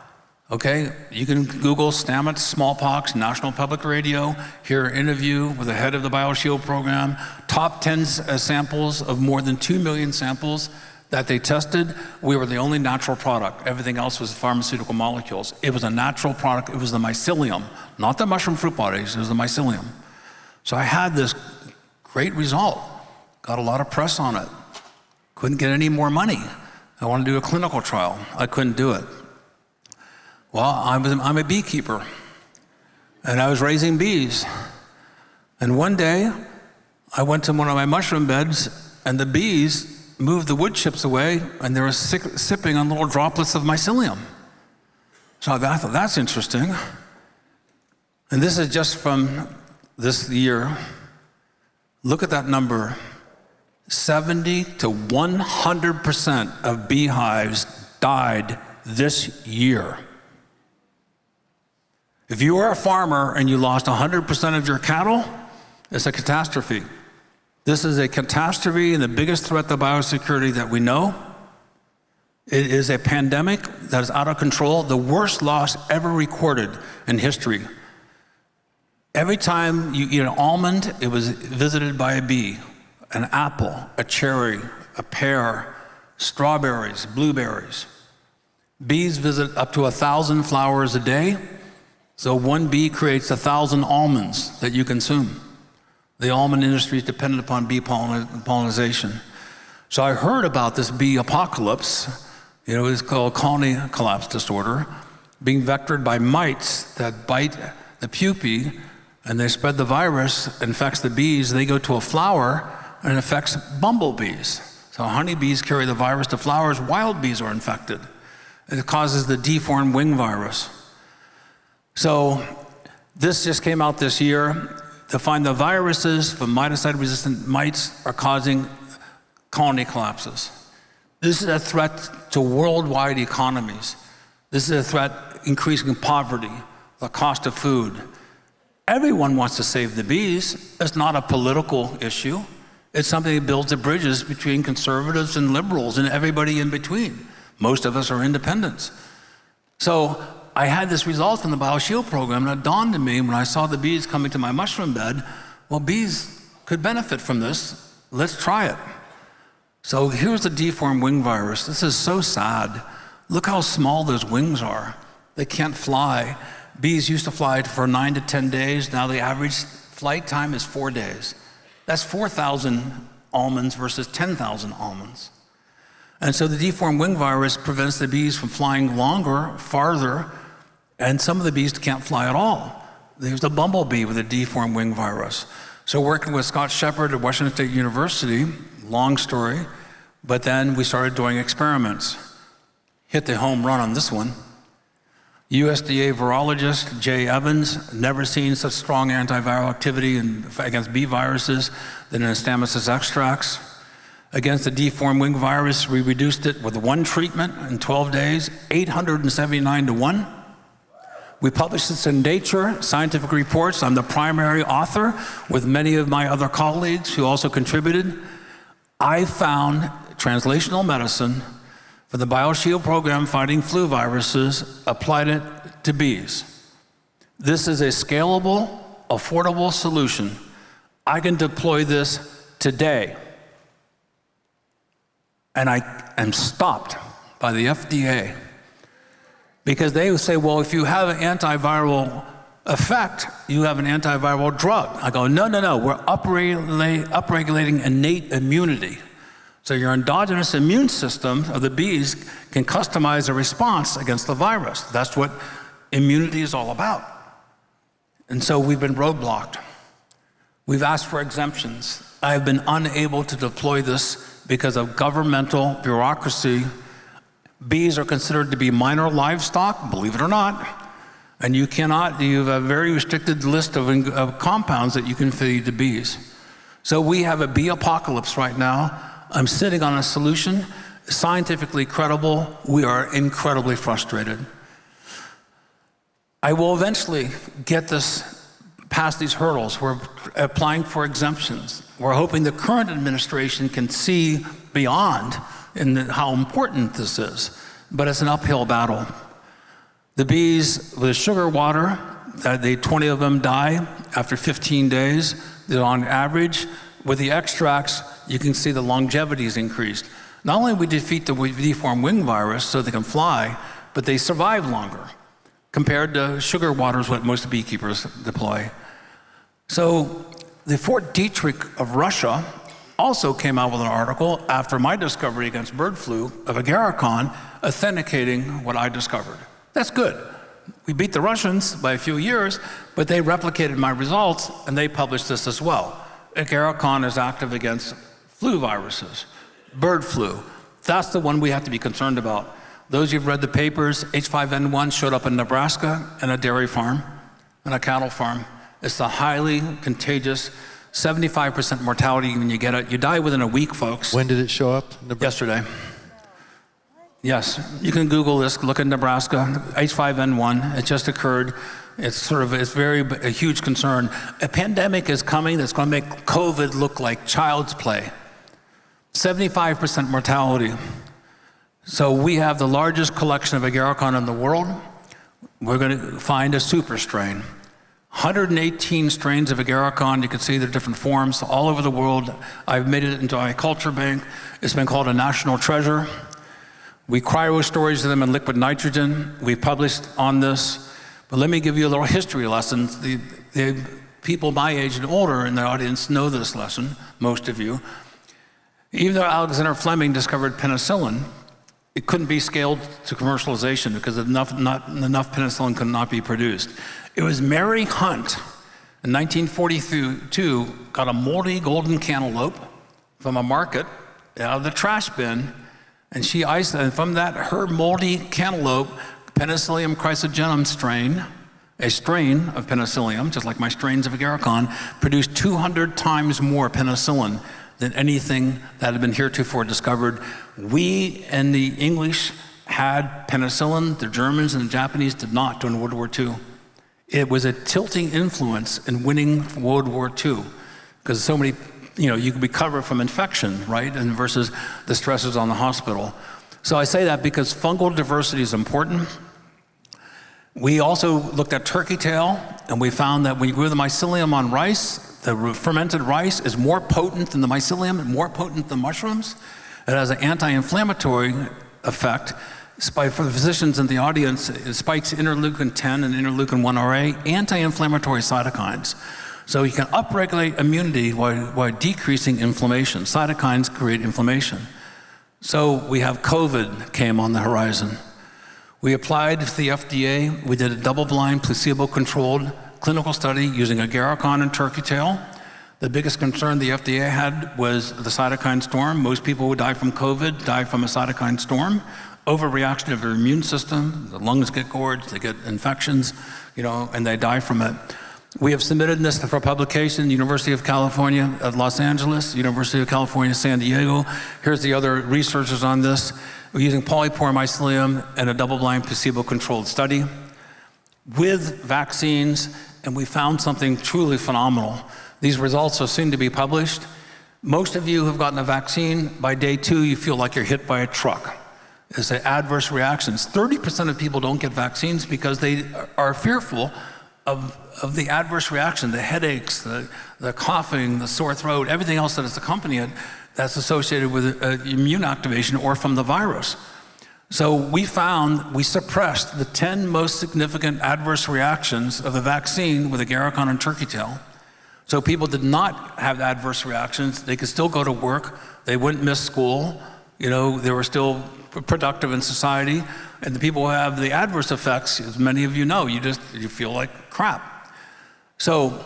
okay, you can Google Stamets, smallpox, National Public Radio, hear an interview with the head of the BioShield program, top 10 samples of more than 2 million samples that they tested. We were the only natural product. Everything else was pharmaceutical molecules. It was a natural product. It was the mycelium, not the mushroom fruit bodies, it was the mycelium. So I had this great result, got a lot of press on it. Couldn't get any more money. I wanted to do a clinical trial. I couldn't do it. Well, I'm a beekeeper, and I was raising bees. And one day, I went to one of my mushroom beds, and the bees moved the wood chips away, and they were sipping on little droplets of mycelium. So I thought, that's interesting. And this is just from this year. Look at that number. 70 to 100% of beehives died this year. If you are a farmer and you lost 100% of your cattle, it's a catastrophe. This is a catastrophe and the biggest threat to biosecurity that we know. It is a pandemic that is out of control, the worst loss ever recorded in history. Every time you eat an almond, it was visited by a bee, an apple, a cherry, a pear, strawberries, blueberries. Bees visit up to 1,000 flowers a day, so one bee creates 1,000 almonds that you consume. The almond industry is dependent upon bee pollination. So I heard about this bee apocalypse. It's called colony collapse disorder, being vectored by mites that bite the pupae, and they spread the virus, infects the bees. They go to a flower, and it affects bumblebees. So honeybees carry the virus to flowers. Wild bees are infected. It causes the deformed wing virus. So this just came out this year to find the viruses from miticide-resistant mites are causing colony collapses. This is a threat to worldwide economies. This is a threat increasing poverty, the cost of food. Everyone wants to save the bees. It's not a political issue. It's something that builds the bridges between conservatives and liberals and everybody in between. Most of us are independents. So I had this result from the BioShield program, and it dawned on me when I saw the bees coming to my mushroom bed, well, bees could benefit from this. Let's try it. So here's the deformed wing virus. This is so sad. Look how small those wings are. They can't fly. Bees used to fly for 9 to 10 days. Now the average flight time is 4 days. That's 4,000 almonds versus 10,000 almonds. And so the deformed wing virus prevents the bees from flying longer, farther, and some of the bees can't fly at all. There's a bumblebee with a deformed wing virus. So working with Scott Shepard at Washington State University, long story, but then we started doing experiments. Hit the home run on this one. USDA virologist Jay Evans, never seen such strong antiviral activity against bee viruses than in Stamets' extracts. Against the deformed wing virus, we reduced it with one treatment in 12 days, 879 to 1. We published this in Nature Scientific Reports. I'm the primary author with many of my other colleagues who also contributed. I found translational medicine for the BioShield program fighting flu viruses, applied it to bees. This is a scalable, affordable solution. I can deploy this today. And I am stopped by the FDA because they would say, well, if you have an antiviral effect, you have an antiviral drug. I go, no, we're upregulating innate immunity. So your endogenous immune system of the bees can customize a response against the virus. That's what immunity is all about. And so we've been roadblocked. We've asked for exemptions. I've been unable to deploy this because of governmental bureaucracy. Bees are considered to be minor livestock, believe it or not. And you have a very restricted list of compounds that you can feed to bees. So we have a bee apocalypse right now. I'm sitting on a solution, scientifically credible. We are incredibly frustrated. I will eventually get this past these hurdles. We're applying for exemptions. We're hoping the current administration can see beyond how important this is, but it's an uphill battle. The bees with the sugar water, 20 of them die after 15 days. They're on average. With the extracts, you can see the longevity is increased. Not only we defeat the deformed wing virus so they can fly, but they survive longer compared to sugar water is what most beekeepers deploy. So the Fort Detrick of Russia also came out with an article after my discovery against bird flu of Agarikon, authenticating what I discovered. That's good. We beat the Russians by a few years, but they replicated my results and they published this as well. Agarikon is active against flu viruses, bird flu. That's the one we have to be concerned about. Those who've read the papers, H5N1 showed up in Nebraska and a dairy farm and a cattle farm. It's the highly contagious, 75% mortality when you get it. You die within a week, folks. When did it show up? Yesterday. Yes, you can Google this, look at Nebraska, H5N1, it just occurred. It's a huge concern. A pandemic is coming that's going to make COVID look like child's play. 75% mortality. So we have the largest collection of Agarikon in the world. We're going to find a super strain. 118 strains of Agarikon, you can see the different forms all over the world. I've made it into my culture bank. It's been called a national treasure. We cryo-storage them in liquid nitrogen. We published on this. But let me give you a little history lesson. The people my age and older in the audience know this lesson, most of you. Even though Alexander Fleming discovered penicillin, it couldn't be scaled to commercialization because enough penicillin could not be produced. It was Mary Hunt in 1942 got a moldy golden cantaloupe from a market out of the trash bin, and she isolated from that her moldy cantaloupe Penicillium chrysogenum strain, a strain of penicillium, just like my strains of Agarikon, produced 200 times more penicillin than anything that had been heretofore discovered. We and the English had penicillin, the Germans and the Japanese did not during World War II. It was a tilting influence in winning World War II, because so many, you could recover from infection, right? And versus the stresses on the hospital. So I say that because fungal diversity is important. We also looked at turkey tail, and we found that when you grew the mycelium on rice, the fermented rice is more potent than the mycelium and more potent than mushrooms. It has an anti-inflammatory effect. For the physicians in the audience, it spikes interleukin 10 and interleukin 1RA, anti-inflammatory cytokines. So you can upregulate immunity while decreasing inflammation. Cytokines create inflammation. So we have COVID came on the horizon. We applied to the FDA. We did a double-blind, placebo-controlled clinical study using Agarikon and turkey tail. The biggest concern the FDA had was the cytokine storm. Most people who die from COVID die from a cytokine storm. Overreaction of their immune system, the lungs get gorged, they get infections, and they die from it. We have submitted this for publication, University of California at Los Angeles, University of California, San Diego. Here's the other researchers on this. We're using polypore mycelium and a double-blind placebo-controlled study with vaccines, and we found something truly phenomenal. These results are soon to be published. Most of you who have gotten a vaccine, by day 2, you feel like you're hit by a truck. It's the adverse reactions. 30% of people don't get vaccines because they are fearful of the adverse reaction, the headaches, the coughing, the sore throat, everything else that is accompanied it that's associated with immune activation or from the virus. So we suppressed the 10 most significant adverse reactions of the vaccine with Agarikon and turkey tail. So people did not have adverse reactions. They could still go to work. They wouldn't miss school. They were still productive in society. And the people who have the adverse effects, as many of you know, you feel like crap. So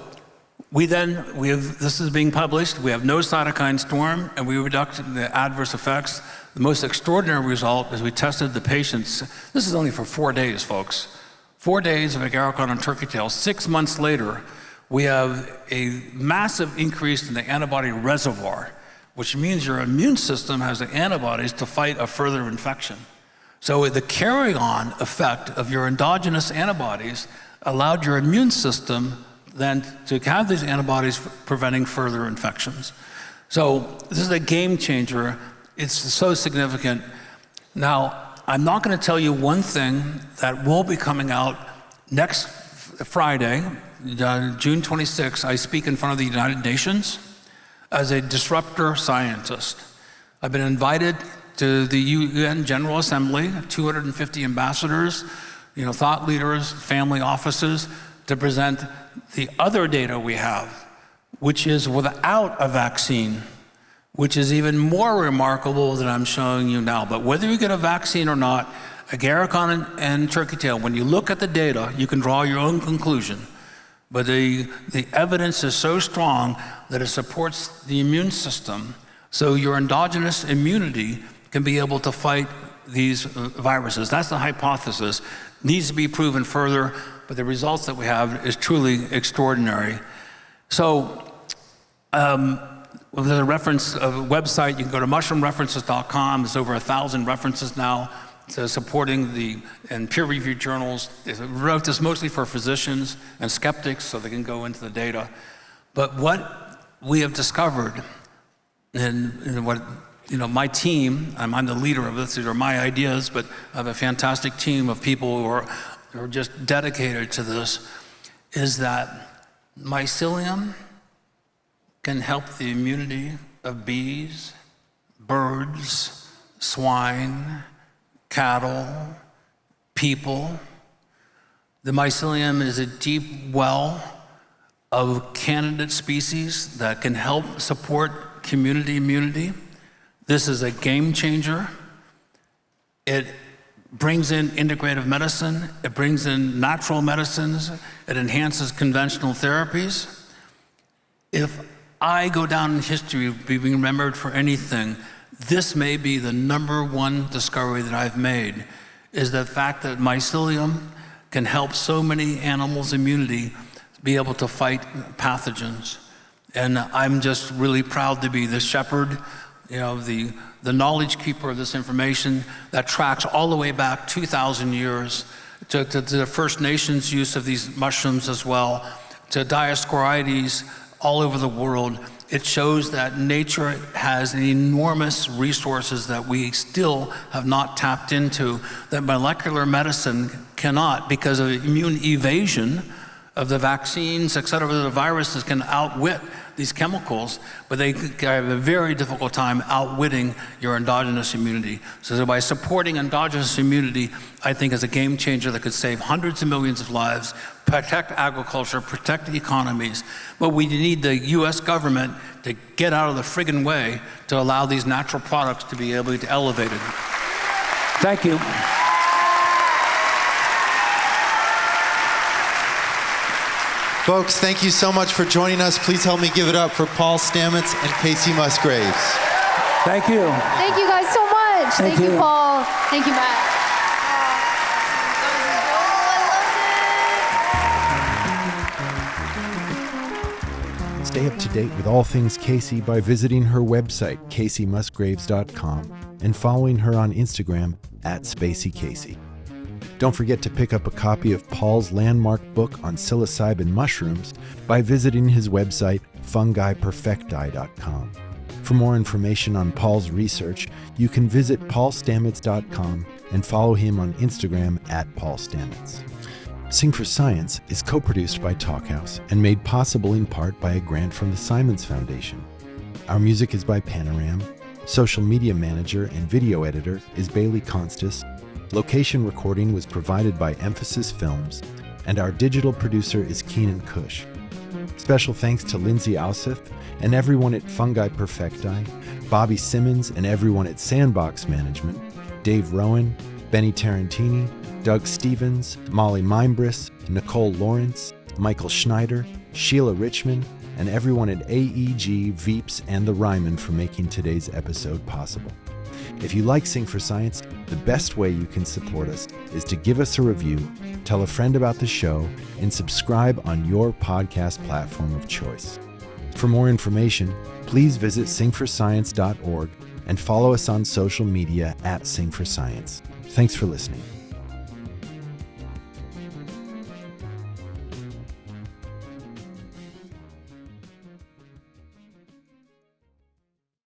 this is being published. We have no cytokine storm, and we reduced the adverse effects. The most extraordinary result is we tested the patients. This is only for 4 days, folks. 4 days of Agarikon and turkey tail. 6 months later, we have a massive increase in the antibody reservoir, which means your immune system has the antibodies to fight a further infection. So the carry-on effect of your endogenous antibodies allowed your immune system then to have these antibodies preventing further infections. So this is a game changer. It's so significant. Now, I'm not going to tell you one thing that will be coming out next Friday, June 26th. I speak in front of the United Nations as a disruptor scientist. I've been invited to the UN General Assembly, 250 ambassadors, thought leaders, family offices, to present the other data we have, which is without a vaccine, which is even more remarkable than I'm showing you now. But whether you get a vaccine or not, Agarikon and turkey tail, when you look at the data, you can draw your own conclusion. But the evidence is so strong that it supports the immune system, so your endogenous immunity can be able to fight these viruses. That's the hypothesis. Needs to be proven further, but the results that we have is truly extraordinary. So Well, there's a reference website. You can go to mushroomreferences.com. There's over 1,000 references now to supporting and peer-reviewed journals. They wrote this mostly for physicians and skeptics so they can go into the data. But what we have discovered, and what my team, I'm the leader of this, these are my ideas, but I have a fantastic team of people who are just dedicated to this, is that mycelium can help the immunity of bees, birds, swine, cattle, people. The mycelium is a deep well of candidate species that can help support community immunity. This is a game changer. It brings in integrative medicine. It brings in natural medicines. It enhances conventional therapies. If I go down in history being remembered for anything, this may be the #1 discovery that I've made, is the fact that mycelium can help so many animals' immunity be able to fight pathogens. And I'm just really proud to be the shepherd, the knowledge keeper of this information that tracks all the way back 2,000 years to the First Nations use of these mushrooms as well, to Dioscorides all over the world. It shows that nature has enormous resources that we still have not tapped into, that molecular medicine cannot, because of immune evasion of the vaccines, et cetera. The viruses can outwit these chemicals, but they have a very difficult time outwitting your endogenous immunity. So by supporting endogenous immunity, I think is a game changer that could save hundreds of millions of lives, protect agriculture, protect economies. But we need the US government to get out of the friggin' way to allow these natural products to be able to be elevated. Thank you. Folks, thank you so much for joining us. Please help me give it up for Paul Stamets and Kacey Musgraves. Thank you. Thank you guys so much. Thank you, Paul. Thank you, Matt. Stay up to date with all things Kacey by visiting her website, kaceymusgraves.com, and following her on Instagram @SpaceyKacey. Don't forget to pick up a copy of Paul's landmark book on psilocybin mushrooms by visiting his website, fungiperfecti.com. For more information on Paul's research, you can visit paulstamets.com and follow him on Instagram @PaulStamets. Sing for Science is co-produced by Talkhouse and made possible in part by a grant from the Simons Foundation. Our music is by Panoram. Social media manager and video editor is Bailey Constas. Location recording was provided by Emphasis Films, and our digital producer is Keenan Cush. Special thanks to Lindsay Alseth and everyone at Fungi Perfecti, Bobby Simmons and everyone at Sandbox Management, Dave Rowan, Benny Tarantini, Doug Stevens, Molly Mimebris, Nicole Lawrence, Michael Schneider, Sheila Richmond, and everyone at AEG, Veeps, and the Ryman for making today's episode possible. If you like Sing for Science, the best way you can support us is to give us a review, tell a friend about the show, and subscribe on your podcast platform of choice. For more information, please visit singforscience.org and follow us on social media @SingForScience. Thanks for listening.